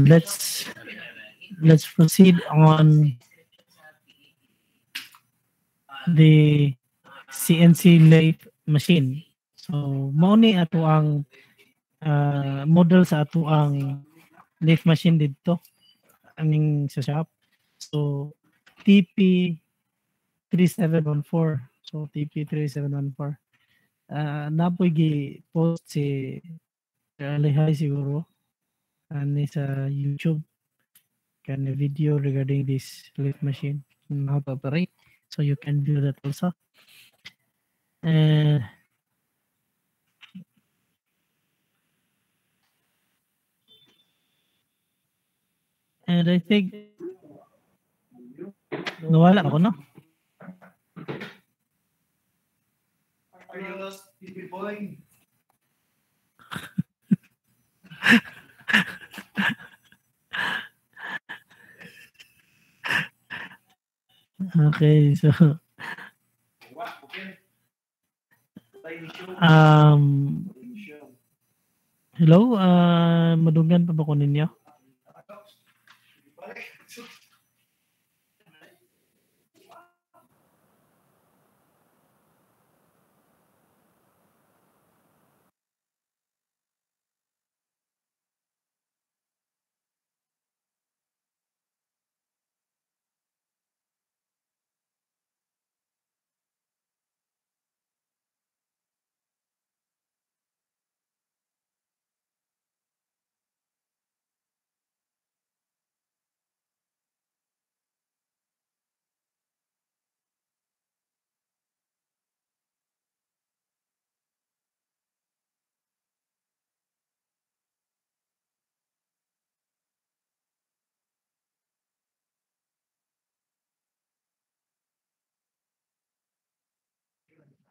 let's proceed on the CNC lathe machine. So mao ni ato ang model sa ato ang lathe machine dito aning sa shop. So TP 3714. So TP 3714. Napoy gi post si Alihay siguro ani sa YouTube can a video regarding this lathe machine and how to operate. So you can view that also. And I think nawala ako, no? Are you lost, baby boy? Okay, so hello, madunggan pa ba ko ninyo?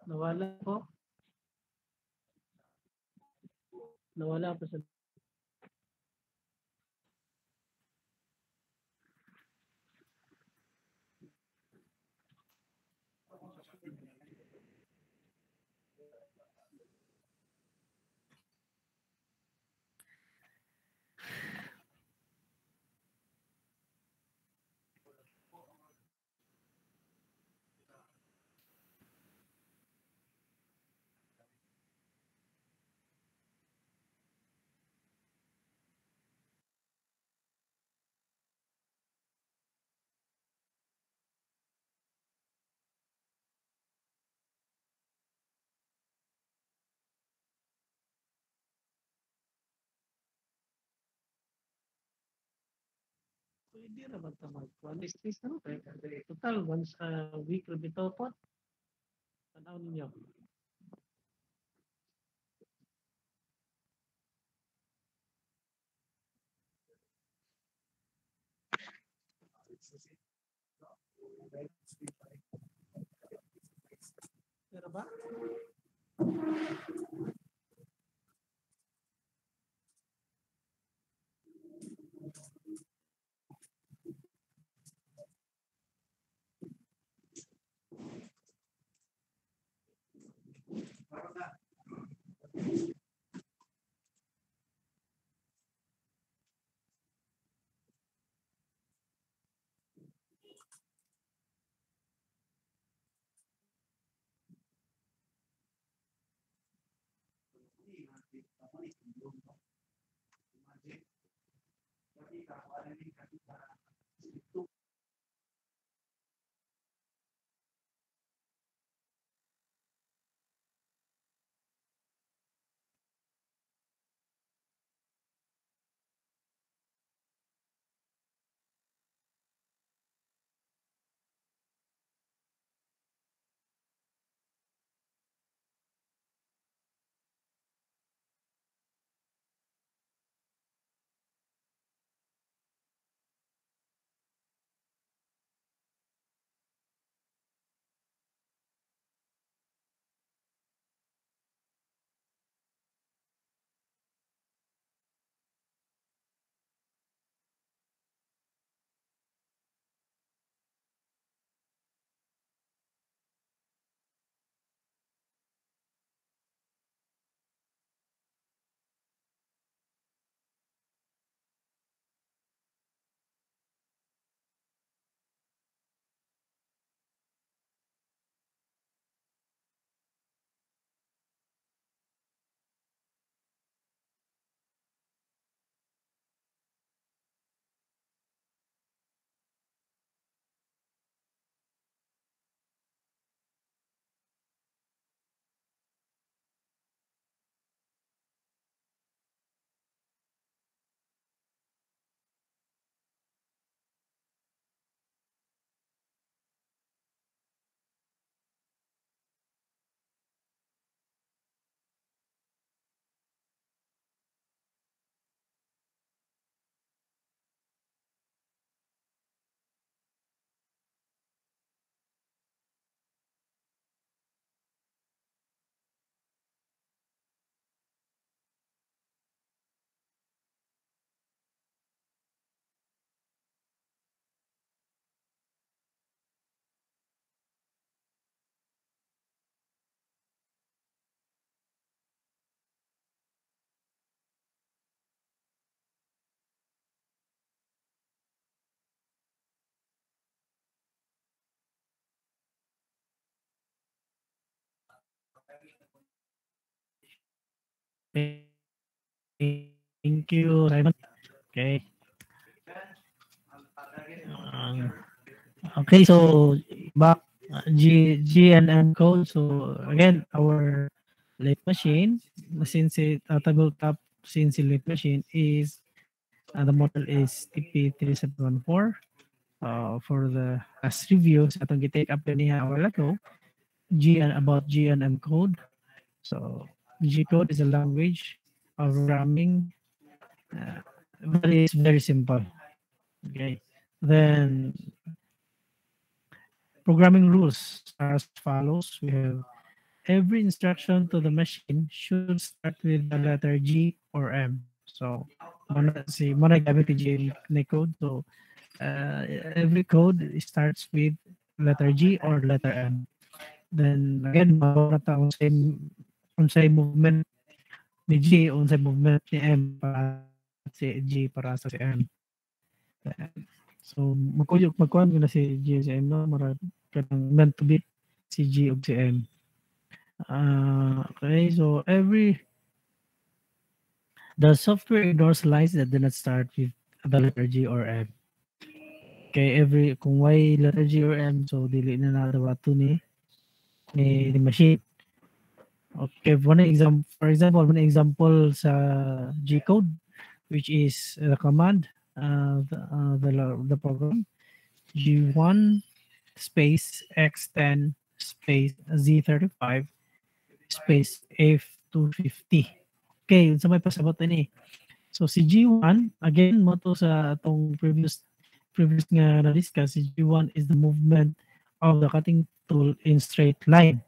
Nawala po. Nawala po sa Pwede naman ito mag-one is this, no? Total, once a week, bitaw po. Tanaw ninyo. Pero ba? Thank you, Simon. Okay. Okay, so back GNM code. So again, our late machine, since it tabletop CNC late machine is the model is TP3714. For the last reviews, atong gi-take up niya a while ago, about GNM code. So G code is a language of programming, but it's very simple. Okay. Then programming rules are as follows. We have every instruction to the machine should start with the letter G or M. So, muna gamit yung GNM code. So, every code starts with letter G or letter M. Then, again, mabawat ang same movement ni G, unsay movement ni M para si G para sa si M. So, magkuhan ko na si G si M, no? Marag kanang meant to be si G o si M. Okay, so the software ignores lines that do not start with the letter G or M. Okay, kung why letter G or M, so dili na nadawato ni machine. Okay, for example, one example sa G code, which is the command the program G1 space X10 space Z35 space F250. Okay, sa may pasabot ini. So si G1 again mo to sa atong previous nga na-discuss, si G1 is the movement of the cutting tool in straight line.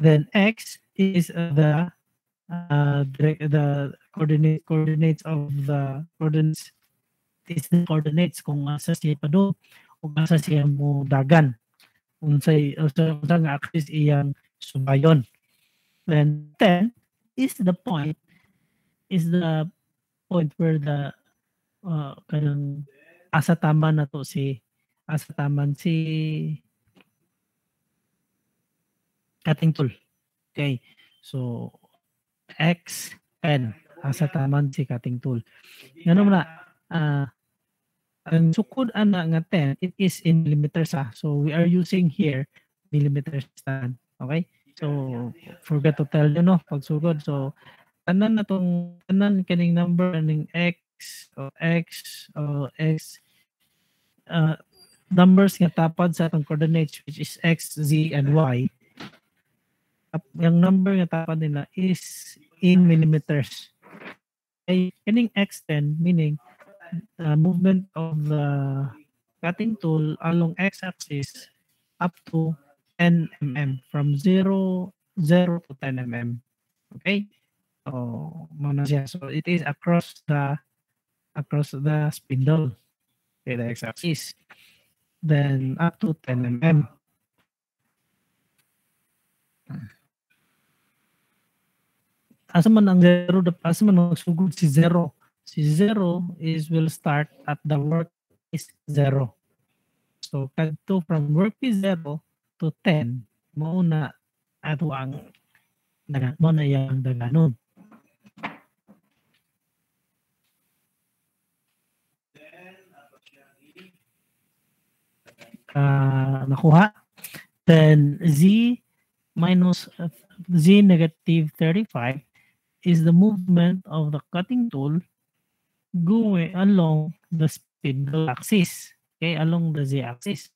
Then X is the coordinates of the coordinates is the coordinates kung asa siya padung kung asa siya mo dagan unsay nga axis iyang subayon. Then 10 is the point where the kanang asa taman na to si cutting tool. Okay, so X N asa taman si cutting tool. Ngano na ang sukod ana nga 10, it is in millimeters so we are using here millimeters stand. Okay, so forgot to tell you no pag sugod, so tanan kaning number aning X numbers nga tapad sa atong coordinates which is X, Z, and Y. Yung number nga tapad nila is in millimeters. Okay, kaning X10 meaning movement of the cutting tool along x-axis up to 10 mm from 0 to 10 mm. Okay, so so it is across the spindle, okay, the x-axis, then up to 10 mm. Asa man ang 0, asa man magsugod si 0. Si 0 will start at the workpiece 0. So kadto from workpiece 0 to 10 mao na ato ang mo na yang daganon. Nakuha. Then Z minus Z negative 35 is the movement of the cutting tool going along the spindle axis, okay, along the z-axis.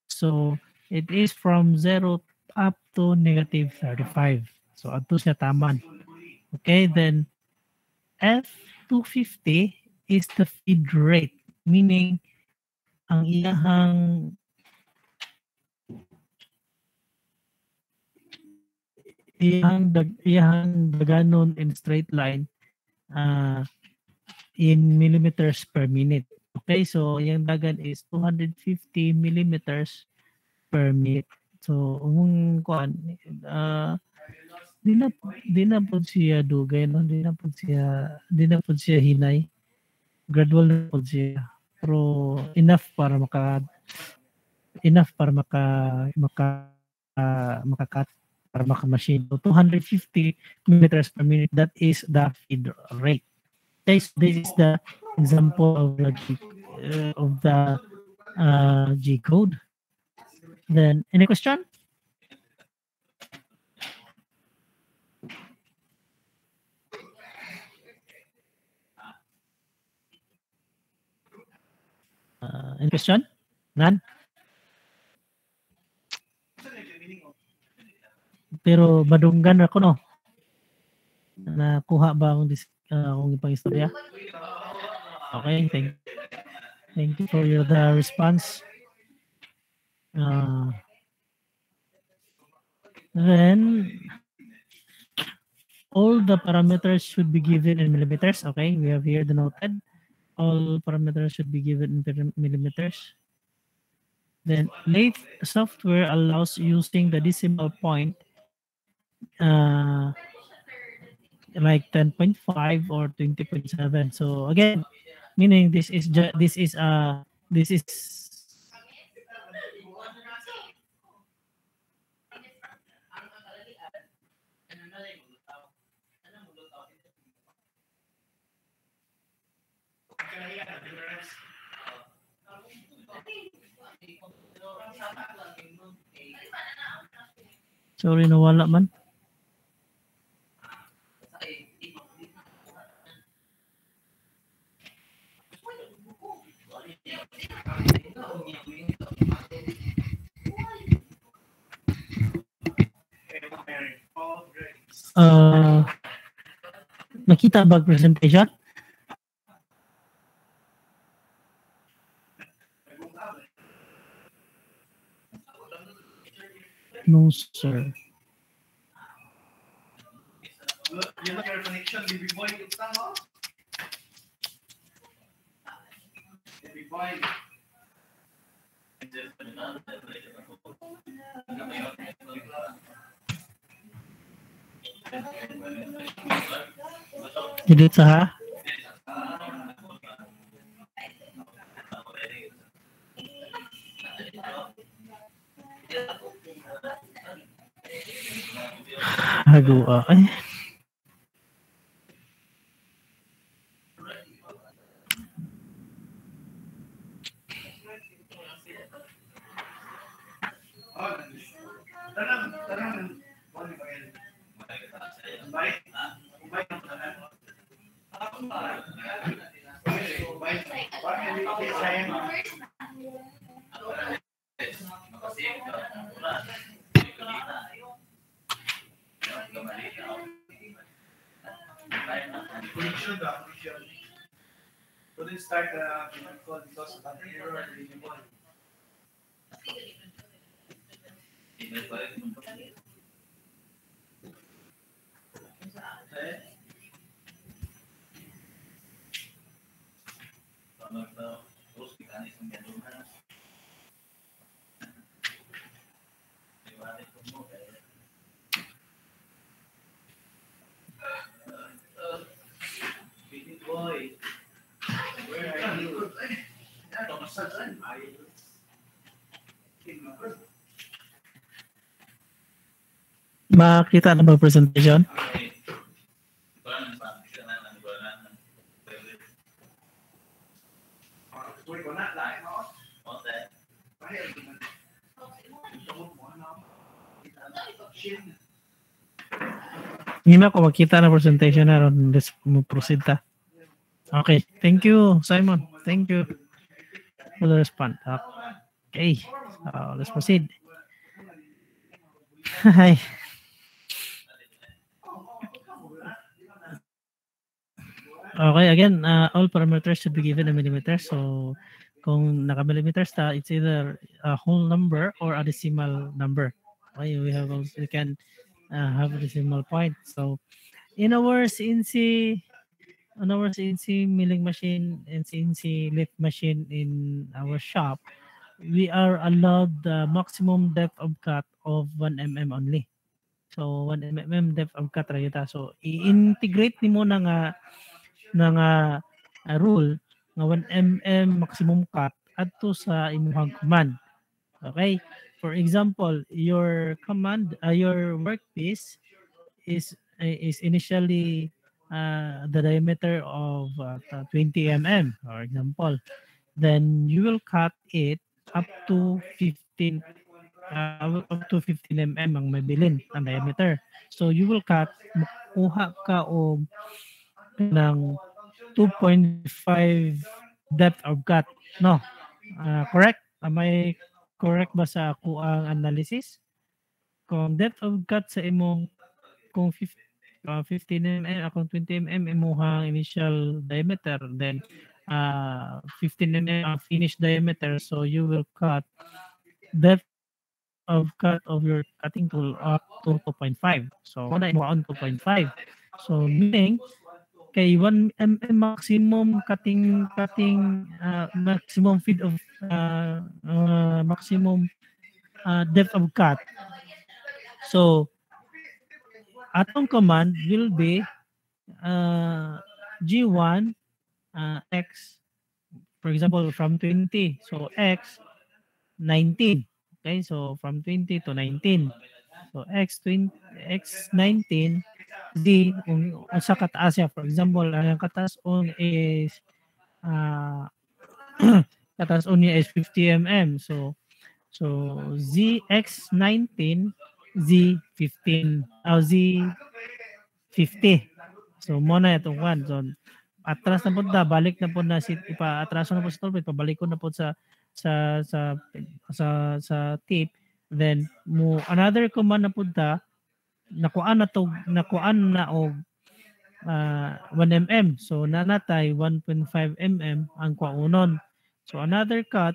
So it is from 0 up to negative 35. So ato siya taman. Okay, then F250 is the feed rate, meaning ang iyahang daganon in straight line in millimeters per minute. Okay, so yung dagan is 250 millimeters per minute. So umong kuan di na pud siya dugay no, di na pud siya hinay. Gradual na pud siya. Pero enough para maka maka-cut para maka-machine. So 250 millimeters per minute, that is the feed rate. This is the example of the G code. Then any question? Any question? None? Pero madunggan ako no. Nakuha ba akong akong ipang istorya? Okay, thank you for the response. Then all the parameters should be given in millimeters. Okay, we have here the noted. All parameters should be given in millimeters. Then lathe software allows using the decimal point like 10.5 or 20.7. So again, meaning this is sorry, nawala man. Nakita ba presentation? No, sir. You know your connection, baby boy. It's not off. Baby boy. Didit sa ha? Hagua. Ay. Connection ba? Connection. Couldn't start the call because of an error. Baby boy. Baby boy. Where are you? Makita na ba presentation? Hindi na ako makita na presentation na ron. Let's proceed ta. Okay. Thank you, Simon. Thank you for the response. Okay. So, let's proceed. Hi. Okay, again, all parameters should be given in millimeters. So, kung naka-millimeters ta, it's either a whole number or a decimal number. Okay, we can have a decimal point. So, in our CNC milling machine and CNC lift machine in our shop, we are allowed the maximum depth of cut of 1 mm only. So 1 mm depth of cut ra kita. So i-integrate nimo na nga rule nga 1 mm maximum cut adto sa imong command. Okay? For example, your command your workpiece is initially the diameter of 20 mm, for example. Then you will cut it up to 15 mm ang mabilin ang diameter. So you will cut, makuha ka og ng 2.5 depth of cut. No? Correct? Am I correct ba sa ako ang analysis? Kung depth of cut sa imong kung 15 mm akong 20 mm imuhang initial diameter, then 15 mm ang finished diameter, so you will cut depth of cut of your cutting tool up to 2.5. So muna mo on 2.5. So meaning kay 1 mm maximum cutting maximum feed of maximum depth of cut. So atong command will be G1 X, for example, from 20. So X 19. Okay, so from 20 to 19. So X19 Z kung sa kataas niya, for example, ang kataas on is kataas on niya is 50 mm. So ZX19 Z15 Z50. So muna itong one. So atras na po na, balik na po na ipa-atraso na po sa toolbit, pabalik ko na po sa tip. Then mo another command na po nakuan na og 1 mm. So nanatay 1.5 mm ang kuanon. So another cut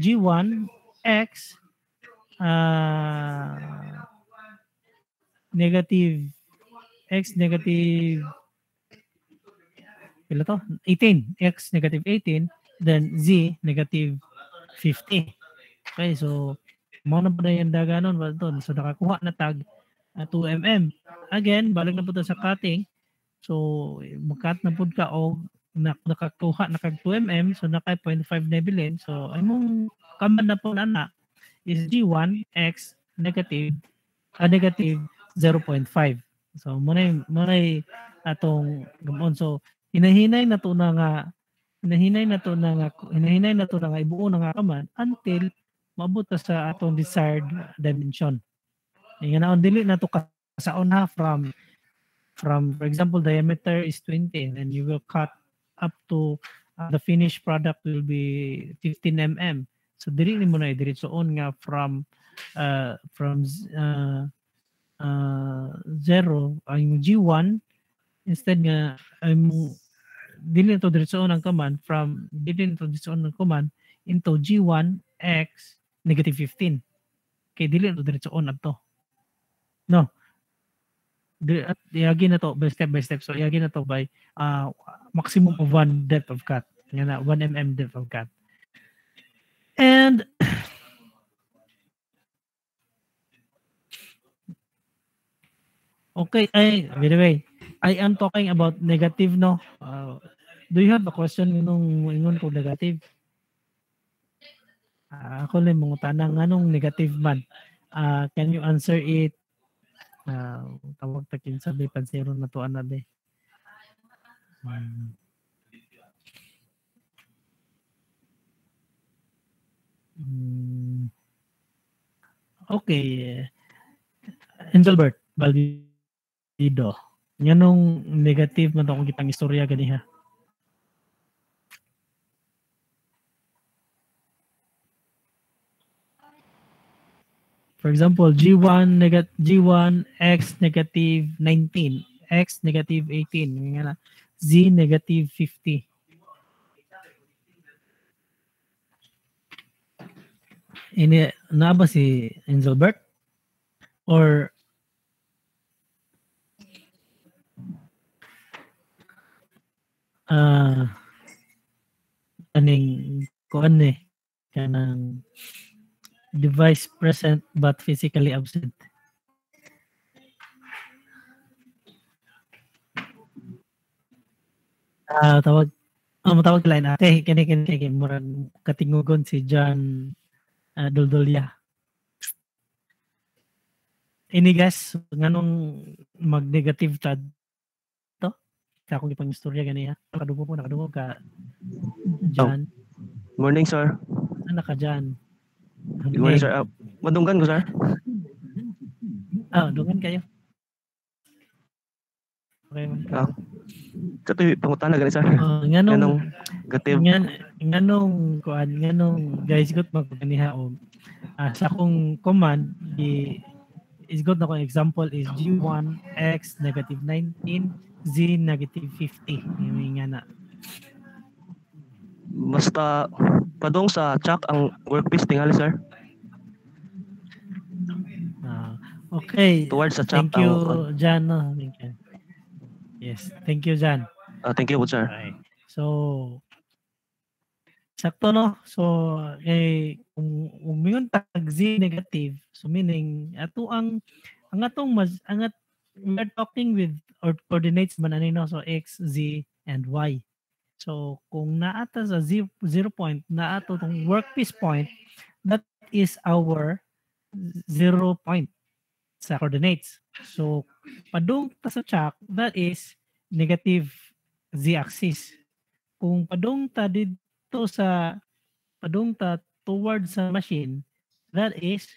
G1 X negative X negative pila to 18 X negative 18 then Z negative 50. Okay, so mo na ba yung daganon ba doon? So nakakuha na tag 2 mm. Again, balik na po sa cutting. So mag-cut na po ka o nakakuha na kag 2 mm, so naka 0.5 na bilin. So imong kaman na po na is G1 X negative negative 0.5. So muna atong gamon. So hinahinay na to na nga ibuo na nga kaman until maabot ta sa atong desired dimension. Nga naon dili na to kasaon ha from for example diameter is 20 and then you will cut up to the finished product will be 15 mm. So dili ni mo na idiretsoon nga from zero ang G1 instead nga dili to diretsoon ang command into G1 X negative 15. Okay, dili to diretsoon adto. No. Iagi na to by step. So iagi na to by maximum of 1 depth of cut. Nga na 1 mm depth of cut. And okay, by the way, I am talking about negative, no? Do you have a question nung ingon ko negative? Ako lang mga tanang anong negative man. Can you answer it? Tawag takin sabi pansero na to anabe. Okay. Engelbert Valdido. Nganong negative man akong kitang istorya ganiha. For example, G1 X negative 19, X negative 18, Z negative 50. Ini na ba si Engelbert? Or aning kuan ni kanang device present but physically absent. Matawag line ate kini murag katingugon si John Doldolya. Ini guys nganong mag-negative tad to? Sa akong ipang istorya ganiya. Nakadungog ka John. Morning sir. Ano ka John? Good morning sir. Madunggan ko sir. Dungan kayo. Okay. Kato pangutana gani sir. Nganong gative. Nganong guys got magganiha og sa akong command is good na ko example is G1 X negative 19 Z negative 50. Yung nga na. Basta padong sa check ang workpiece tingali sir. Okay. Towards sa check. Thank you Jan. Thank you. Yes, thank you Jan. Thank you sir. Okay. So sakto no. So kung mingon tag Z negative, so meaning ato ang we are talking with or coordinates man ano so X, Z and Y. So kung naata sa 0 point na ato tong workpiece point, that is our 0 point sa coordinates. So padung ta sa check, that is negative Z axis. Kung padung ta dito sa towards sa machine, that is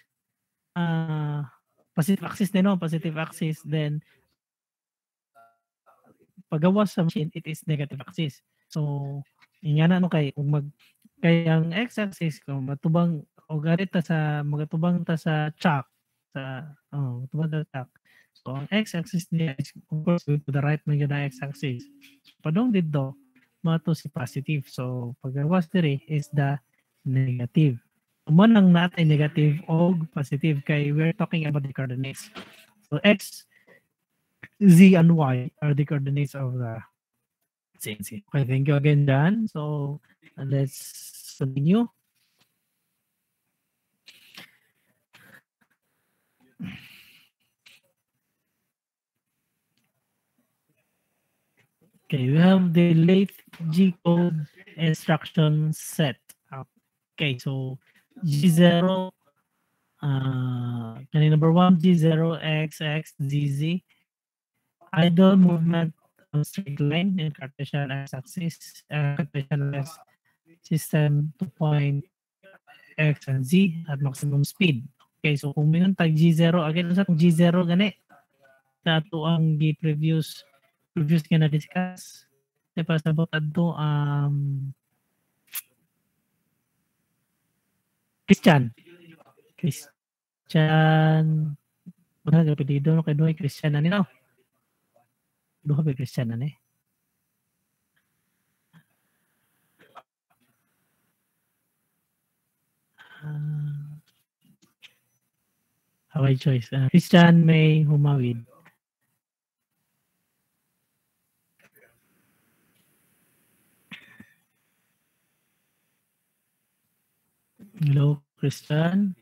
positive axis din, no? Positive axis. Then pagawas sa machine, it is negative axis. So ingana no kay kung kay ang x axis kung matubang o magatubang ta sa chalk, automated attack. So, ang x-axis niya is, of course, going to the right man yun ang x-axis. Padong dito, mato si positive. So, pagkawas diri is the negative. Umanang natin negative o positive kay we're talking about the coordinates. So, x, z, and y are the coordinates of the CNC. Okay, thank you again, Dan. So, let's continue. Okay, we have the late G code instruction set. Okay, so G0, number 1, G0, XX, ZZ, idle movement on straight line in Cartesian x-axis, Cartesian x system to point X and Z at maximum speed. Okay, so kung mayroon tag G0, again, sa G0 gani, sa ito ang previous ka na discuss. Diba sa butad to, Christian. Wala ka pedido no kay doy Christian ani no. Duha ba Christian ani? Haway choice. Christian may humawid. Hello, Christian.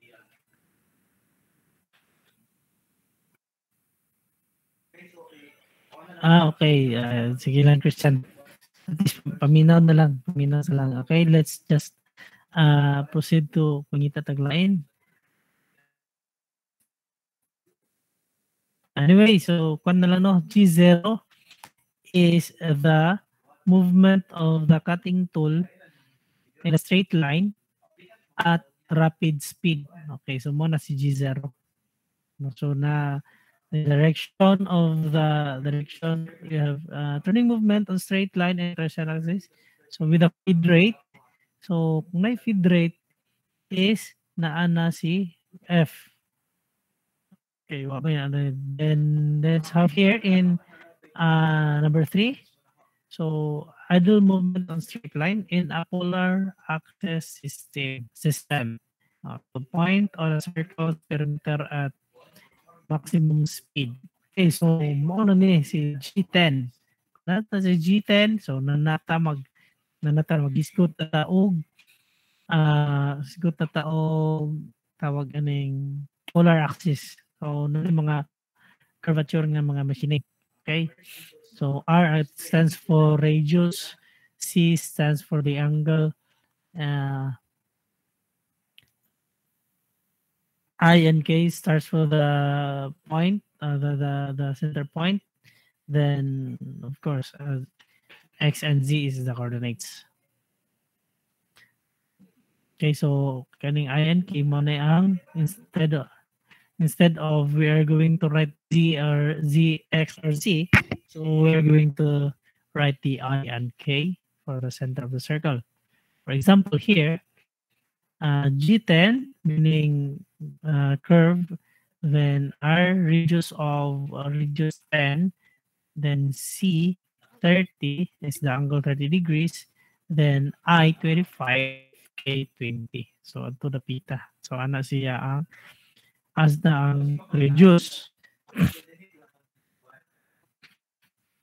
Okay. Sige lang, Christian. At least, paminaw na lang. Paminaw na lang. Okay, let's just proceed to pangita taglain. Anyway, so kung na lang no, G0 is the movement of the cutting tool in a straight line at rapid speed. Okay, so muna si G0. So na the direction we have turning movement on straight line and Cartesian axis. So with a feed rate, so kung may feed rate is naana si F. Okay, then let's have here in number 3. So idle movement on straight line in a polar axis system. To point on a circle perimeter at maximum speed. Okay, so mo na ni si G10. Nata si G10, so nanata mag-isgot na taog isgot na taog tawag aning polar axis. So na mga curvature nga mga machine. Okay? So R stands for radius, C stands for the angle, I and K starts for the point, the center point. Then, of course, X and Z is the coordinates. Okay, so kaning I and K mo na ang instead of we are going to write Z or Z, X or Z, so we're going to write the I and K for the center of the circle. For example, here, G10 meaning curve, then R radius of radius 10, then C 30 is the angle 30 degrees, then I 25, K 20. So to the pita. So ana siya ang as the radius.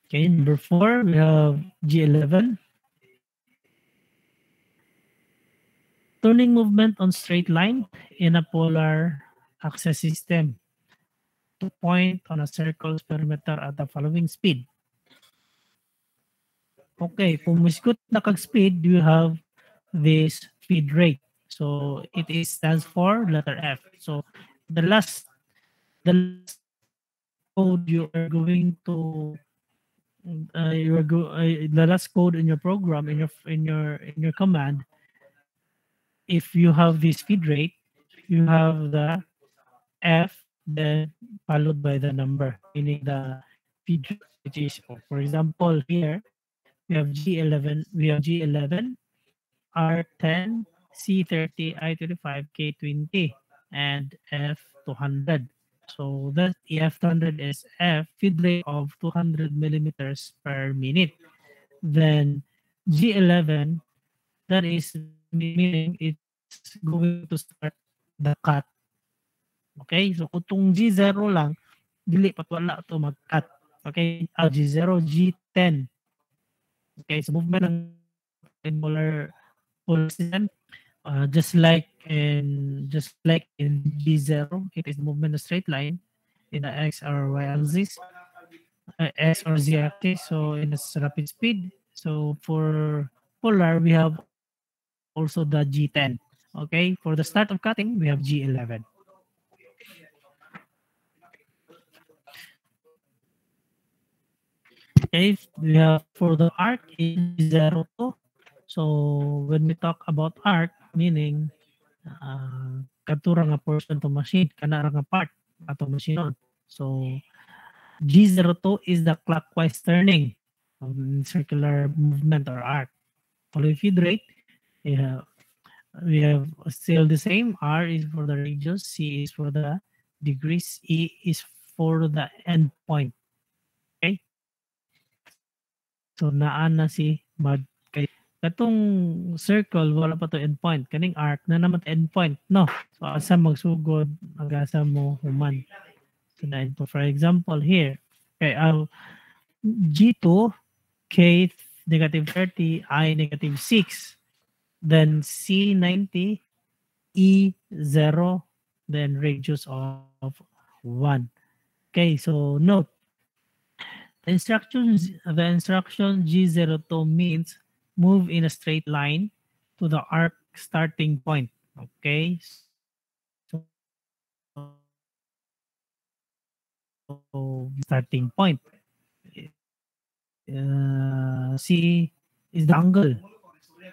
Okay, number 4 we have G11. Turning movement on straight line in a polar axis system to point on a circle's perimeter at the following speed. Okay, kung miskot na kag-speed, you have this feed rate. So it stands for letter F. So the last code you are going to the last code in your program in your command, if you have this feed rate, you have the F then followed by the number, meaning the feed rate, which is, for example, here we have G11, R10, C30, I25, K20, and F200. So that EF200 is F feed rate of 200 millimeters per minute. Then G11, that is meaning it's going to start the cut. Okay, so kung itong G0 lang, dili pat wala to mag-cut. Okay, G0, G10. Okay, so movement ng polar system, just like in G0, it is movement of straight line in the X or Y axis, X or Z axis. So in a rapid speed. So for polar, we have also the G10. Okay, for the start of cutting, we have G11. Okay, we have for the arc is 0 to. So when we talk about arc, meaning kadto ra nga portion to machine, kana ra nga part ato machine. So G02 is the clockwise turning of circular movement or arc. Following feed rate, we have still the same. R is for the radius, C is for the degrees, E is for the end point. Okay? So naan na si Mad. Kay katong circle wala pa to end point. Kaning arc na naman end point, no? So asa magsugod, agasa mo human. So na for example here, okay, G2, K negative 30, I negative 6. Then C90, E0, then radius of 1. Okay, so note, the instruction G02 means move in a straight line to the arc starting point. Okay, so starting point. C is the angle.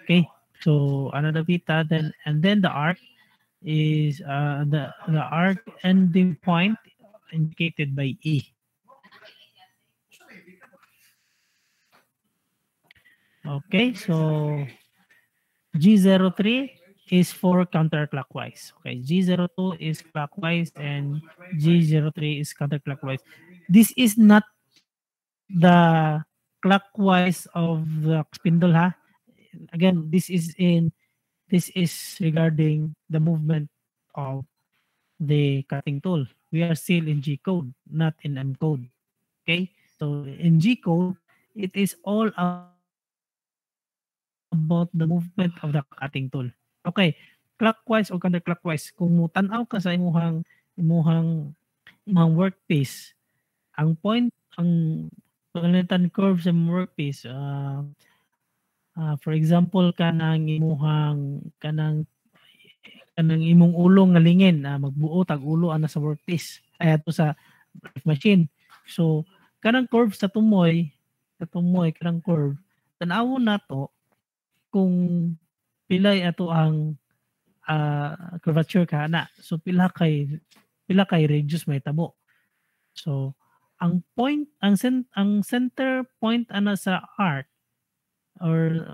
Okay, so another beta, then and then the arc is the arc ending point indicated by E. Okay, so G03 is for counterclockwise. Okay, G02 is clockwise and G03 is counterclockwise. This is not the clockwise of the spindle, ha? Again, this is regarding the movement of the cutting tool. We are still in G code, not in M code. Okay, so in G code, it is all about the movement of the cutting tool. Okay, clockwise or counterclockwise. Kung mutanaw ka sa imuhang workpiece, ang point, ang pangalitan curve sa workpiece, for example, kanang imong ulo nga lingin, magbuo tag ulo ana sa workpiece ay ato sa machine. So kanang curve sa tumoy kanang curve, tan-awon nato kung pilay ato ang curvature kana. So pila kay radius may tabo. So ang center point ana sa arc or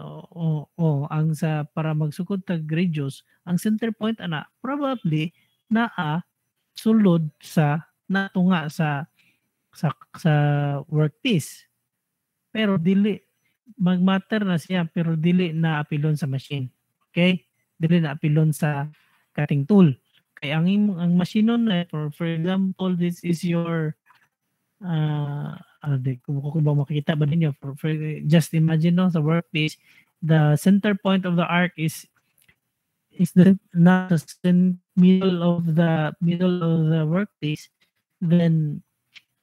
ang sa para magsugod tag radius, ang center point ana probably naa sulod sa natunga sa workpiece. Pero dili magmatter na siya, pero dili na apilon sa machine. Okay? Dili na apilon sa cutting tool. Kaya ang machine nun, for example, this is your kung ba makikita ba ninyo, for just imagine no, sa workpiece, the center point of the arc is not the middle of the workpiece, then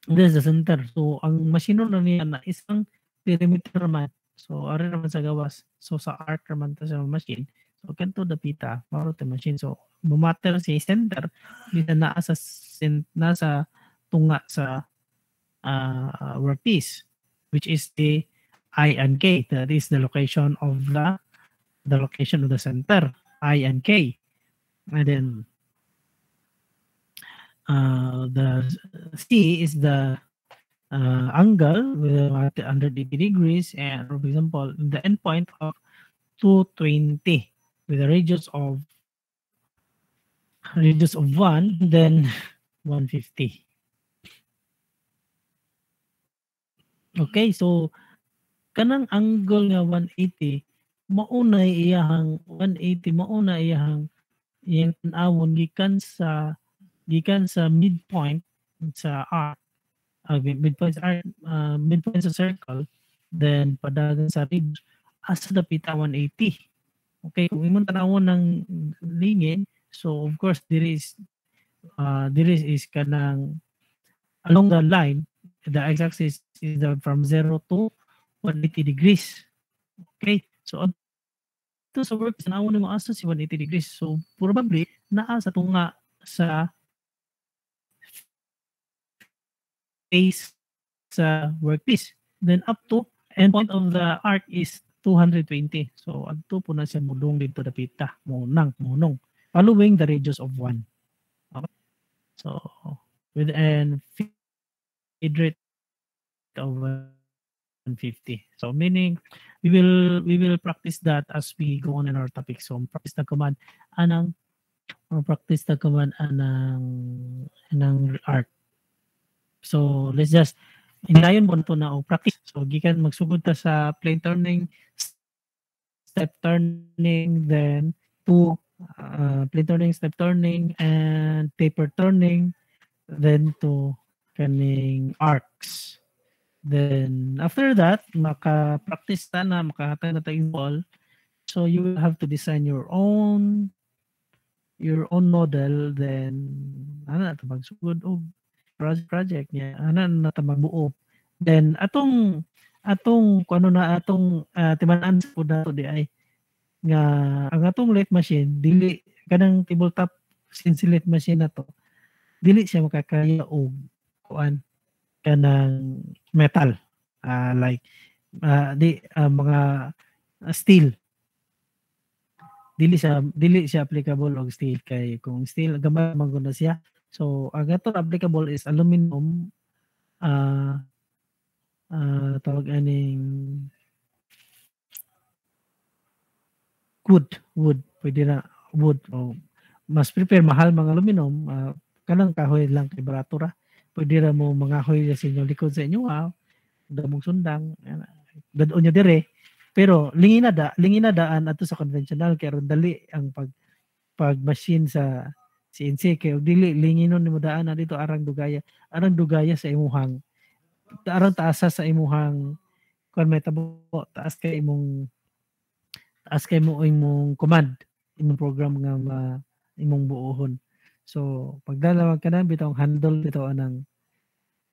this is the center. So ang machine nun niya na isang perimeter man. So ari naman sa gawas. So sa arc naman ta sa machine. So kanto dapita maro ta machine. So bumatter si center bisa naa sa nasa tunga sa workpiece, which is the I and K. That is the location of the center, I and K. And then the C is the angle with 180 degrees, and for example, the endpoint of 220 with a radius of 1, then 150. Okay, so kanang angle nga 180 mauna iyahang 180 mauna iyahang tan-awon gikan sa midpoint sa arc, midpoint sa circle, then padagan sa ridge asa dapita 180. Okay, kung imong tan-awon ng lingid, so of course there is kanang along the line, the x-axis is from 0 to 180 degrees. Okay, so ito sa work tanawon mo asa si 180 degrees, so probably naa sa tunga sa face sa workpiece. Then up to endpoint of the arc is 220. So adto po na siya mudong dito dapita, munong following the radius of 1. Okay. So with an feed rate of 150. So meaning we will practice that as we go on in our topic. So practice the command anang arc. So let's just inayon mo to na o practice. So gikan magsugod ta sa plane turning, step turning, then to plane turning, step turning, and taper turning, then to kaning arcs. Then after that, maka-practice ta na, makahatag na tayong ball. So you will have to design your own model. Then ana na magsugod og project niya, ana na ta magbuo. Then atong timan-an po dato di ay nga ang atong lathe machine dili kanang tabletop lathe machine na to dili siya makakaya og kuan kanang metal, like mga steel, dili siya applicable og steel, kay kung steel gamay man gud na siya. So ang ato applicable is aluminum, tawag aning wood pwede na wood, o mas prepare mahal mga aluminum, kanang kahoy lang kay barato ra. Pwede ra mo mga hoy sa inyo likod sa inyo, damong sundang dadon nyo dire, pero linginadaan ato sa conventional kay aron dali ang pag machine sa CNC, kay dili linginon nimo daan na dito arang dugaya sa imuhang arang taasa sa imuhang kun may tabo, taas kay imong command, imong program nga imong buohon. So pagdalawag ka na bitong handle anang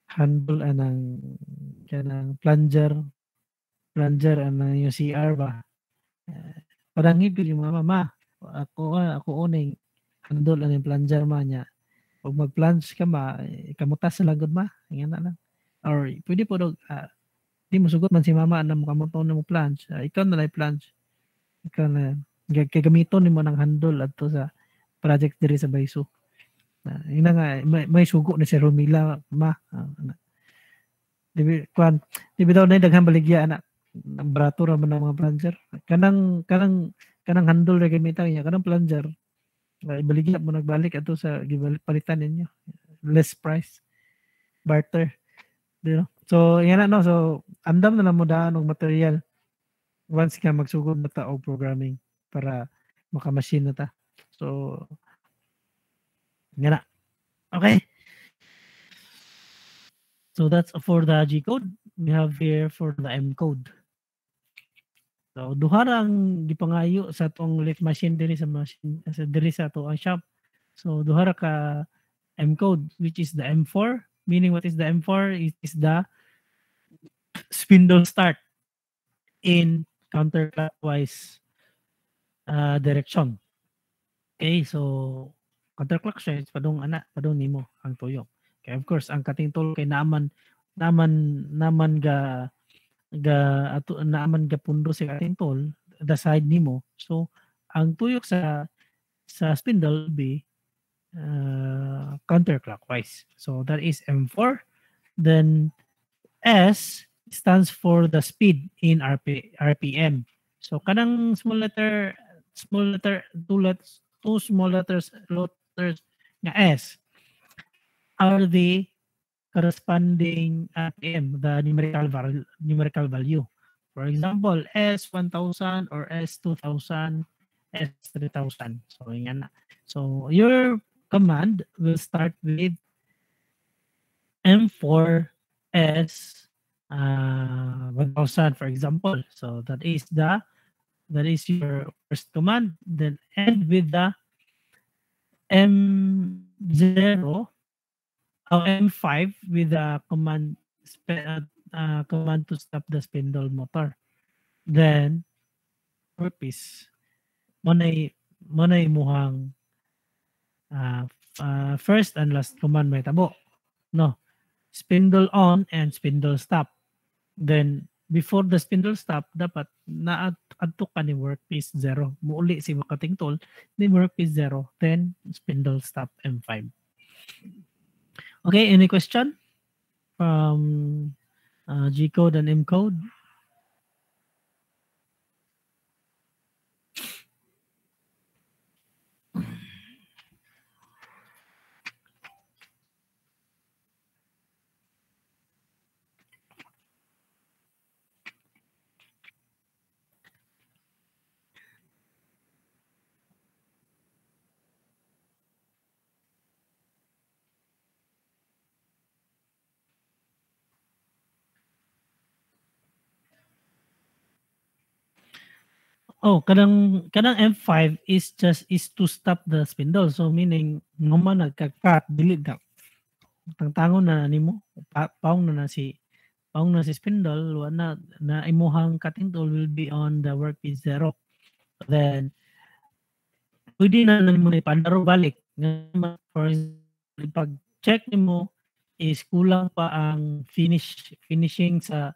kanang plunger anang yung CR ba, padangig yung mama ako uning handle anang plunger man niya. Pag mag-plunge ka kamutas sa lagod ingana lang, or pwede po di mo sugot man si mama na kamuton na mo plunge, ikaw na plunge, ikaw na gagamiton nimo ng handle adto sa project diri sa Baiso. Ina nga may sugo na si Romila Di daw na daghang baligya anak brato ra man ang mga plunger, kanang handle ra gamitan niya, kanang plunger ibaligya mo nagbalik ato sa palitan ninyo, less price, barter, you know? So yan na, no? So andam na lang mo daan og material once ka magsugod na ta og programming para maka-machine na ta. So yan na. Okay. So that's for the G code. We have here for the M code. So duha ang gipangayo sa tong lathe machine diri sa ato ang shop. So duha ra ka M code, which is the M4. Meaning, what is the M4? It is the spindle start in counterclockwise direction. Okay, so counterclockwise padung nimo ang tuyok. Okay, of course ang cutting tool kay naman ga pundo sa cutting tool the side nimo. So ang tuyok sa spindle be counterclockwise. So that is M4. Then S stands for the speed in RPM. So kanang two small letters nga S, are the corresponding RPM, the numerical value. For example, S1000 or S2000, S3000. So yan na. So your command will start with M4S 1000, for example. So that is your first command. Then end with the M0 or M5 with the command to stop the spindle motor. Then purpose mo na imuhang first and last command may tabo. No, spindle on and spindle stop. Then before the spindle stop, dapat na-adto ka ni workpiece 0. Muuli si makating tool ni workpiece 0, then spindle stop M5. Okay, any question from G-code and M-code? Oh, kanang M5 is to stop the spindle. So meaning man nagka-cut dili na tangtangon na nimo paong na si spindle wala na imuhang cutting tool will be on the workpiece 0. Then pwede na nimo na ipandaro balik. For pag check nimo is kulang pa ang finish sa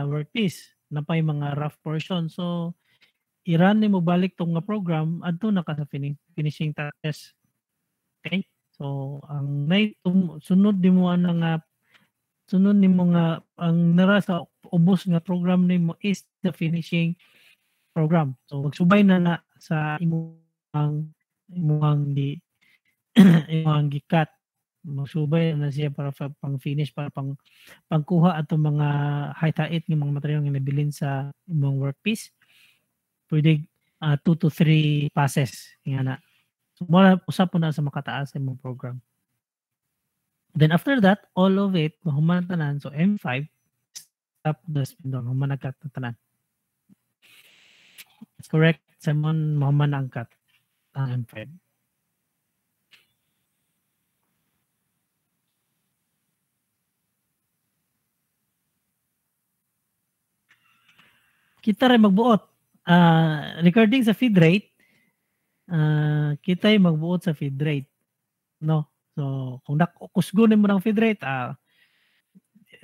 workpiece na pay mga rough portion. So i-run nimo balik tong nga program adto na ka sa finishing touches. Okay? So ang sunod nimo nga ang nara sa ubos nga program nimo is the finishing program. So magsubay na sa imong gi-cut. Magsubay na siya para pang finish para pangkuha ato mga height ng mga material nga nabilin sa imong workpiece. Pwede 2 to 3 passes nga na. So usap po na sa makataas sa imong program. Then after that, all of it mahuman tanan. So M5 stop the spindle mahuman ang cut na tanan. That's correct. Simon, mahuman ang cut ang M5. Kita rin magbuot. Regarding sa feed rate, kita ay magbuot sa feed rate. No? So, kung kusgunin mo ng feed rate,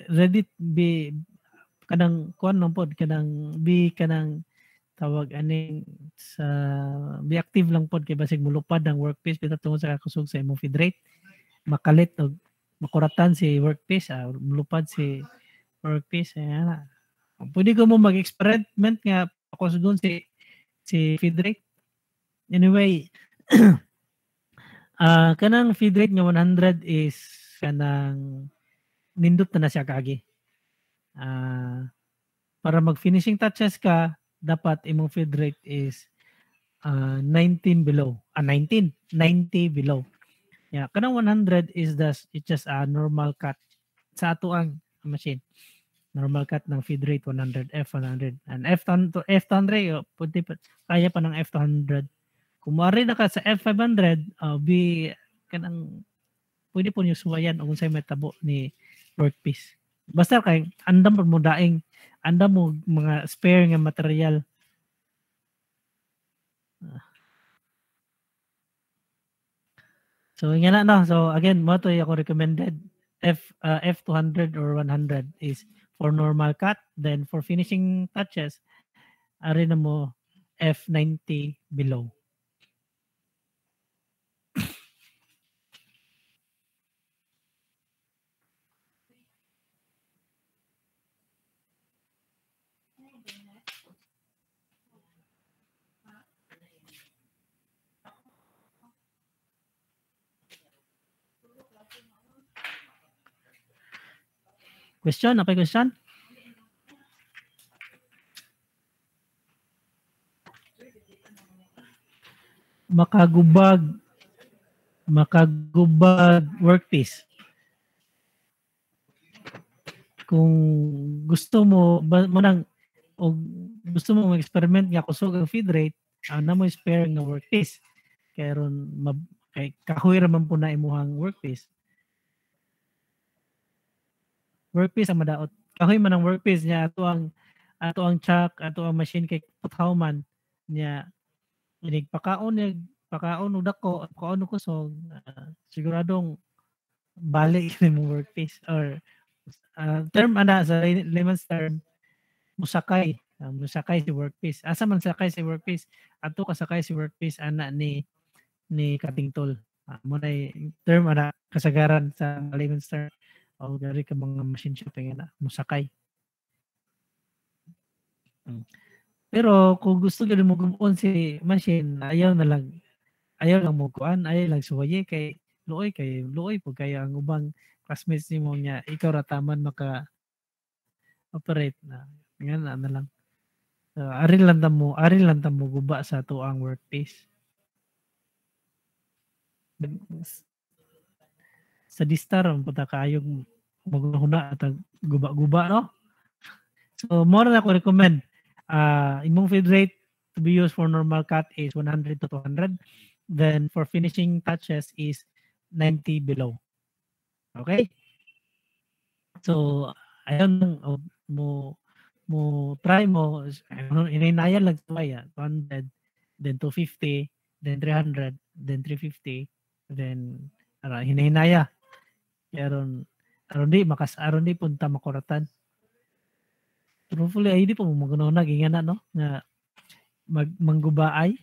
ready be kanang kuan lang pod kanang tawag aning sa be active lang pod kay basig mulupad ang workpiece bitaw tungod sa kusog sa imong feed rate. Makalit og makuratan si workpiece, mulupad si workpiece. Ayan. Pwede ko mo mag-experiment nga kusgon si feed rate. Anyway, kanang feed rate nga 100 is kanang nindot na siya kagi. Para mag-finishing touches ka, dapat imong feed rate is 90 below. 90 below. Yeah, kanang 100 is it's just a normal cut sa ato ang machine. Normal cut ng feed rate 100, F100. And F100, pwede pa, kaya pa ng F200. Kung maaari na ka sa F500, kanang pwede po nyo suwayan kung sa'yo may tabo ni workpiece. Basta kay andam mo daing, andam mo mga spare nga material. So nga na no. So again, mo to ako recommended F200 or 100 is for normal cut. Then for finishing touches, ari na mo F90 below. Question? Apa question? Makagubag workpiece. Kung gusto mo o gusto mo mag-experiment nga kusog ang feed rate, na mo spare nga workpiece. Kaya ron kay kahoy raman po na imuhang workpiece. Workpiece ang madaot. Kahoy man ang workpiece niya ato ang chuck, ato ang machine kay puthaw man niya pakaon og dako, pakaon og kusog, siguradong balik ni mong workpiece or term ana sa layman's term musakay si workpiece. Asa man sakay si workpiece? Ato kasakay si workpiece ana ni cutting tool. Mo na term ana kasagaran sa layman's term o dari ka mga machine shopping ana musakay. Pero kung gusto gyud mo gumon si machine, ayaw lang mo kuan, ayaw lang suwaye kay luoy po kaya ang ubang classmates nimo nya ikaw ra taman maka operate na nga na lang. Ari lang ta mo guba sa tuang workpiece. Sa distar ang puta kaayog maghuna at guba-guba no. So more na ko recommend imong feed rate to be used for normal cut is 100 to 200. Then for finishing touches is 90 below. Okay? So ayun mo try mo ininayan lang sa 100, then 250, then 300, then 350, then hinahinaya. Aron di punta makuratan. Truthfully ay di po mo magano gingan no nga manggubaay.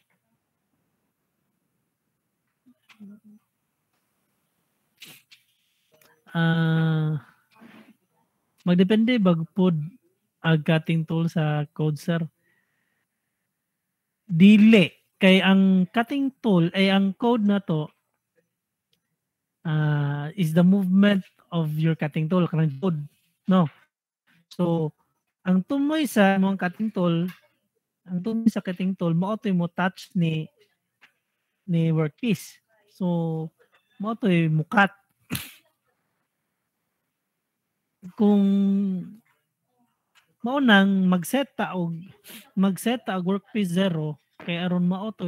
Magdepende bagpod ang cutting tool sa code sir. Dili kay ang cutting tool ay ang code na to is the movement of your cutting tool kanang code no. So ang tumoy sa mong cutting tool, mao to mo touch ni workpiece. So mao to mo cut. Kung mao nang mag-set ta og workpiece 0 kay aron mao to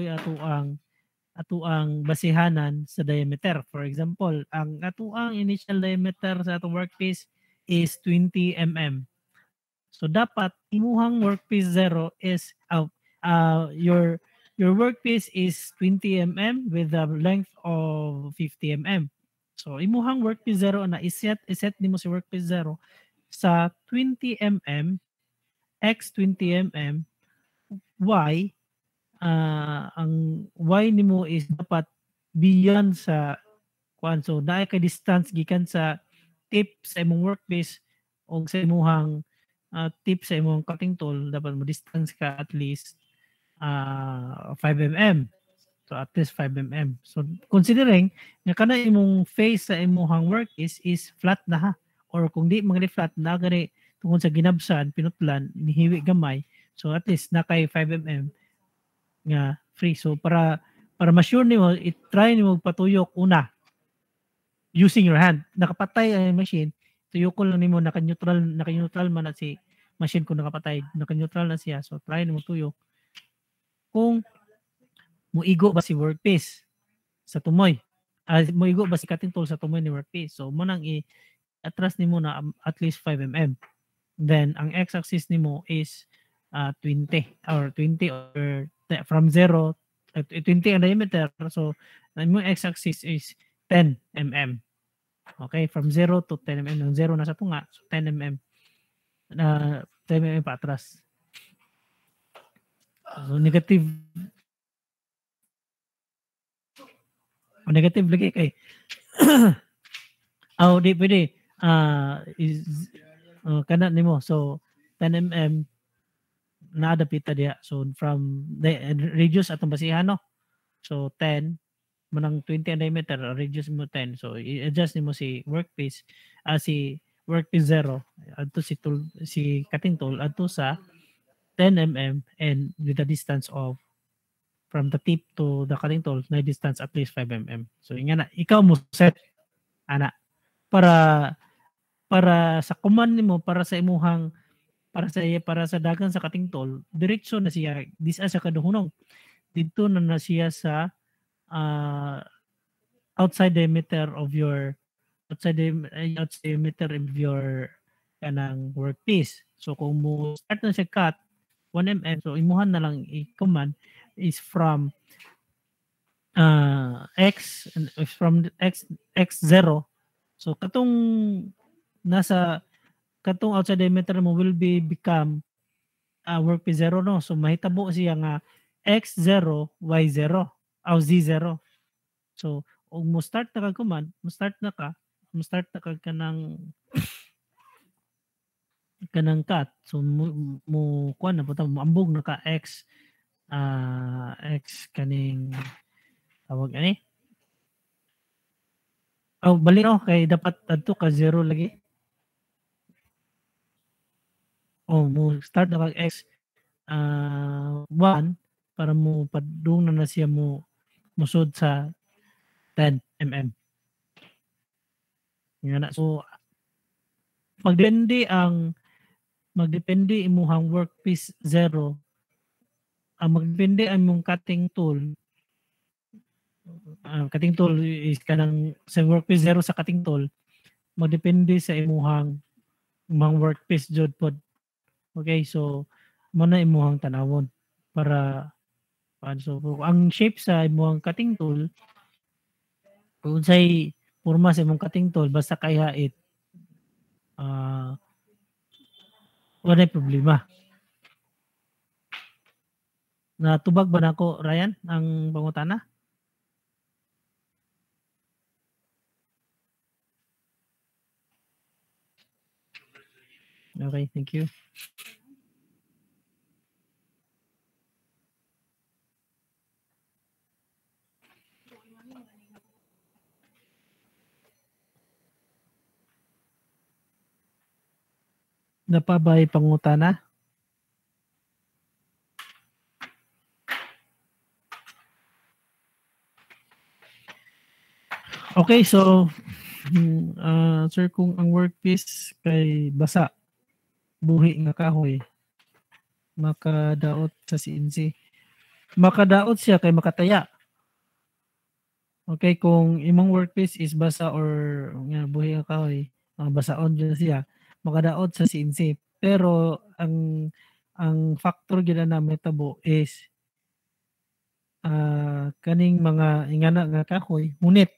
ato ang basihanan sa diameter. For example, ang ato ang initial diameter sa atong workpiece is 20 mm. So dapat imuhang workpiece 0 is your workpiece is 20 mm with a length of 50 mm. So imuhang workpiece 0 na iset nimo si workpiece 0 sa 20 mm x 20 mm y. Ang y nimo is dapat beyond sa kuan, so naay kay distance gikan sa tip sa imong workpiece o sa imong tip sa imong cutting tool, dapat mo distance ka at least 5 mm. So at least 5 mm. So considering nga kana imong face sa imong workpiece is flat na ha, or kung di mga flat na gani tungod sa ginabsan pinutlan nihiwi gamay, so at least na kay 5 mm nga free. So para ma-sure nimo, try nimo patuyok una using your hand. Nakapatay ang machine, tuyok ko lang nimo naka-neutral man na si machine kung nakapatay, naka-neutral na siya. So try nimo tuyok kung muigo ba si workpiece sa tumoy. Muigo ba si cutting tool sa tumoy ni workpiece. So mo nang i-atras nimo na at least 5 mm. Then ang x-axis nimo is 20 or from 0 20 ang diameter. So ang x-axis is 10 mm. Okay, from 0 to 10 mm. Ang 0 nasa tunga, so 10 mm. 10 mm pa atras. So negative lagi kay di pwede kana nimo. So 10 mm naadapita diya. So from the radius atong basihan no. So 10 manang 20 ang diameter, radius mo 10. So i-adjust nimo si workpiece si workpiece 0 adto si cutting tool adto sa 10 mm and with a distance of from the tip to the cutting tool na distance at least 5 mm. So nga na ikaw mo set ana para sa command nimo para sa imuhang para sa dagan sa cutting tool diretso na siya dis sa kaduhunong dito na siya sa outside diameter of your outside diameter of your kanang workpiece. So kung mo start na siya cut 1 mm, so imuhan na lang i-command is from x from x0. So katong nasa katong outside diameter mo will become workpiece 0 no. So mahitabo siya nga x0 y0 o z0. So og mo start na ka command, mo start na ka kanang cut. So mo kuan na puta mo ambog na ka x x kaning tawag ani. Bali kay dapat adto ka 0 lagi. Mo start na ka x 1 para mo padung na siya mo musod sa 10 mm. Nga na. So magdepende imuhang workpiece 0 magdepende ang imong cutting tool is kanang sa workpiece 0 sa cutting tool magdepende sa imuhang workpiece jud pod. Okay, so mo na imuhang tanawon para so ang shape sa imuhang cutting tool kung say porma sa imong cutting tool basta kay hait wala problema. Natubag ba nako Ryan ang pangutana? Okay, thank you. Napabay pangutana? Okay, so sir, kung ang workpiece kay basa, buhi nga kahoy, makadaot sa CNC. Makadaot siya kay makataya. Okay, kung imong workpiece is basa or nga buhi nga kahoy, basaon dyan siya, makadaot sa CNC. Pero ang factor gila na metabo is kaning mga ingana nga kahoy ngunit.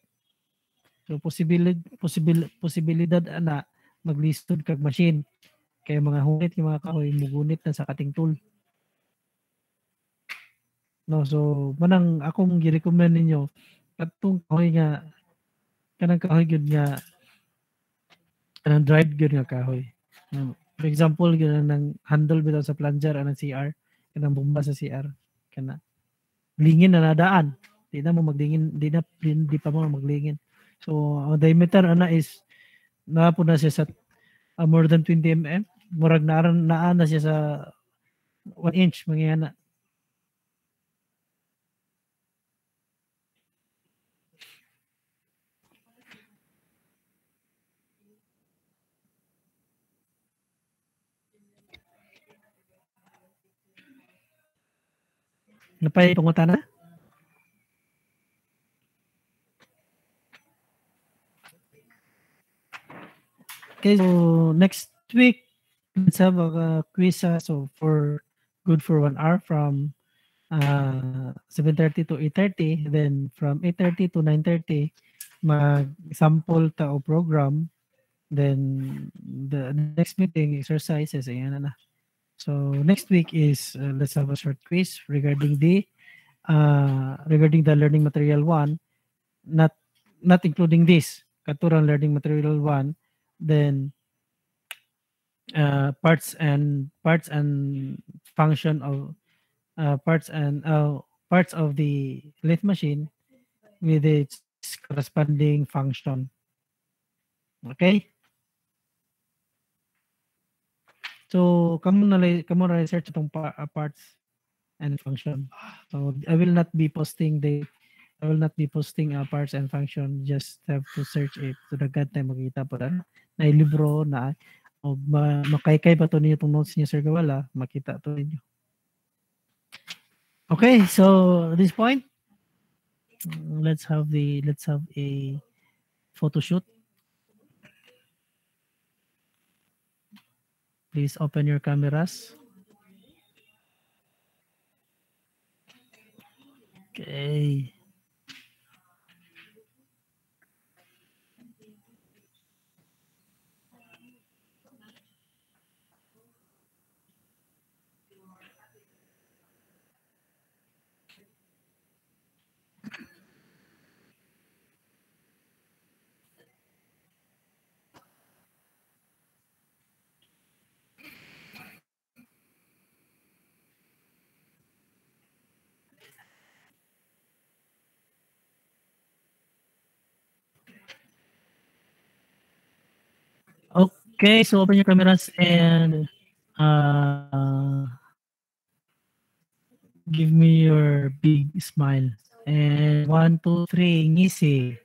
So posibilidad ana maglisod kag machine kay mga hunit yung mga kahoy mugunit na sa cutting tool. No, so manang akong gi-recommend ninyo katong kahoy nga kanang kahoy gyud nga kanang dried gyud nga kahoy. For example, gyud nang handle bitaw sa plunger anang CR, kanang bomba sa CR kana lingin na nadaan. Di na mo maglingin, di pa mo maglingin. So ang diameter ana is po na siya sa more than 20 mm. Murag naa na siya sa 1 inch mangyana. Napay pangutana? Okay, so next week let's have a quiz. So good for 1 hour from 7:30 to 8:30. Then from 8:30 to 9:30 mag-sample ta o program. Then the next meeting exercises ayan na. So next week is let's have a short quiz regarding the learning material 1, not including this katurang learning material 1. Then parts and function of parts of the lathe machine with its corresponding function. Okay? So kamo na research itong parts and function. So I will not be posting parts and function. Just have to search it. So daghan tayo makita po na libro na o makaykay pa to ninyo itong notes niya Sir Gawala, makita to ninyo. Okay, so at this point, let's have a photo shoot. Please open your cameras. Okay. Okay, so open your cameras and give me your big smile. And 1, 2, 3, ngisi.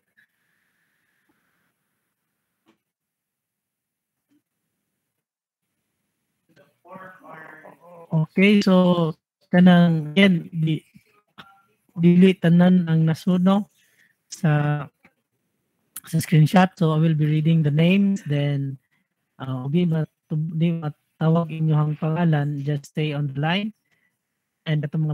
Okay, so kanang yan dili tanan ang nasuno sa screenshot. So I will be reading the names, then di matawag inyong pangalan, just stay on the line. And itong mga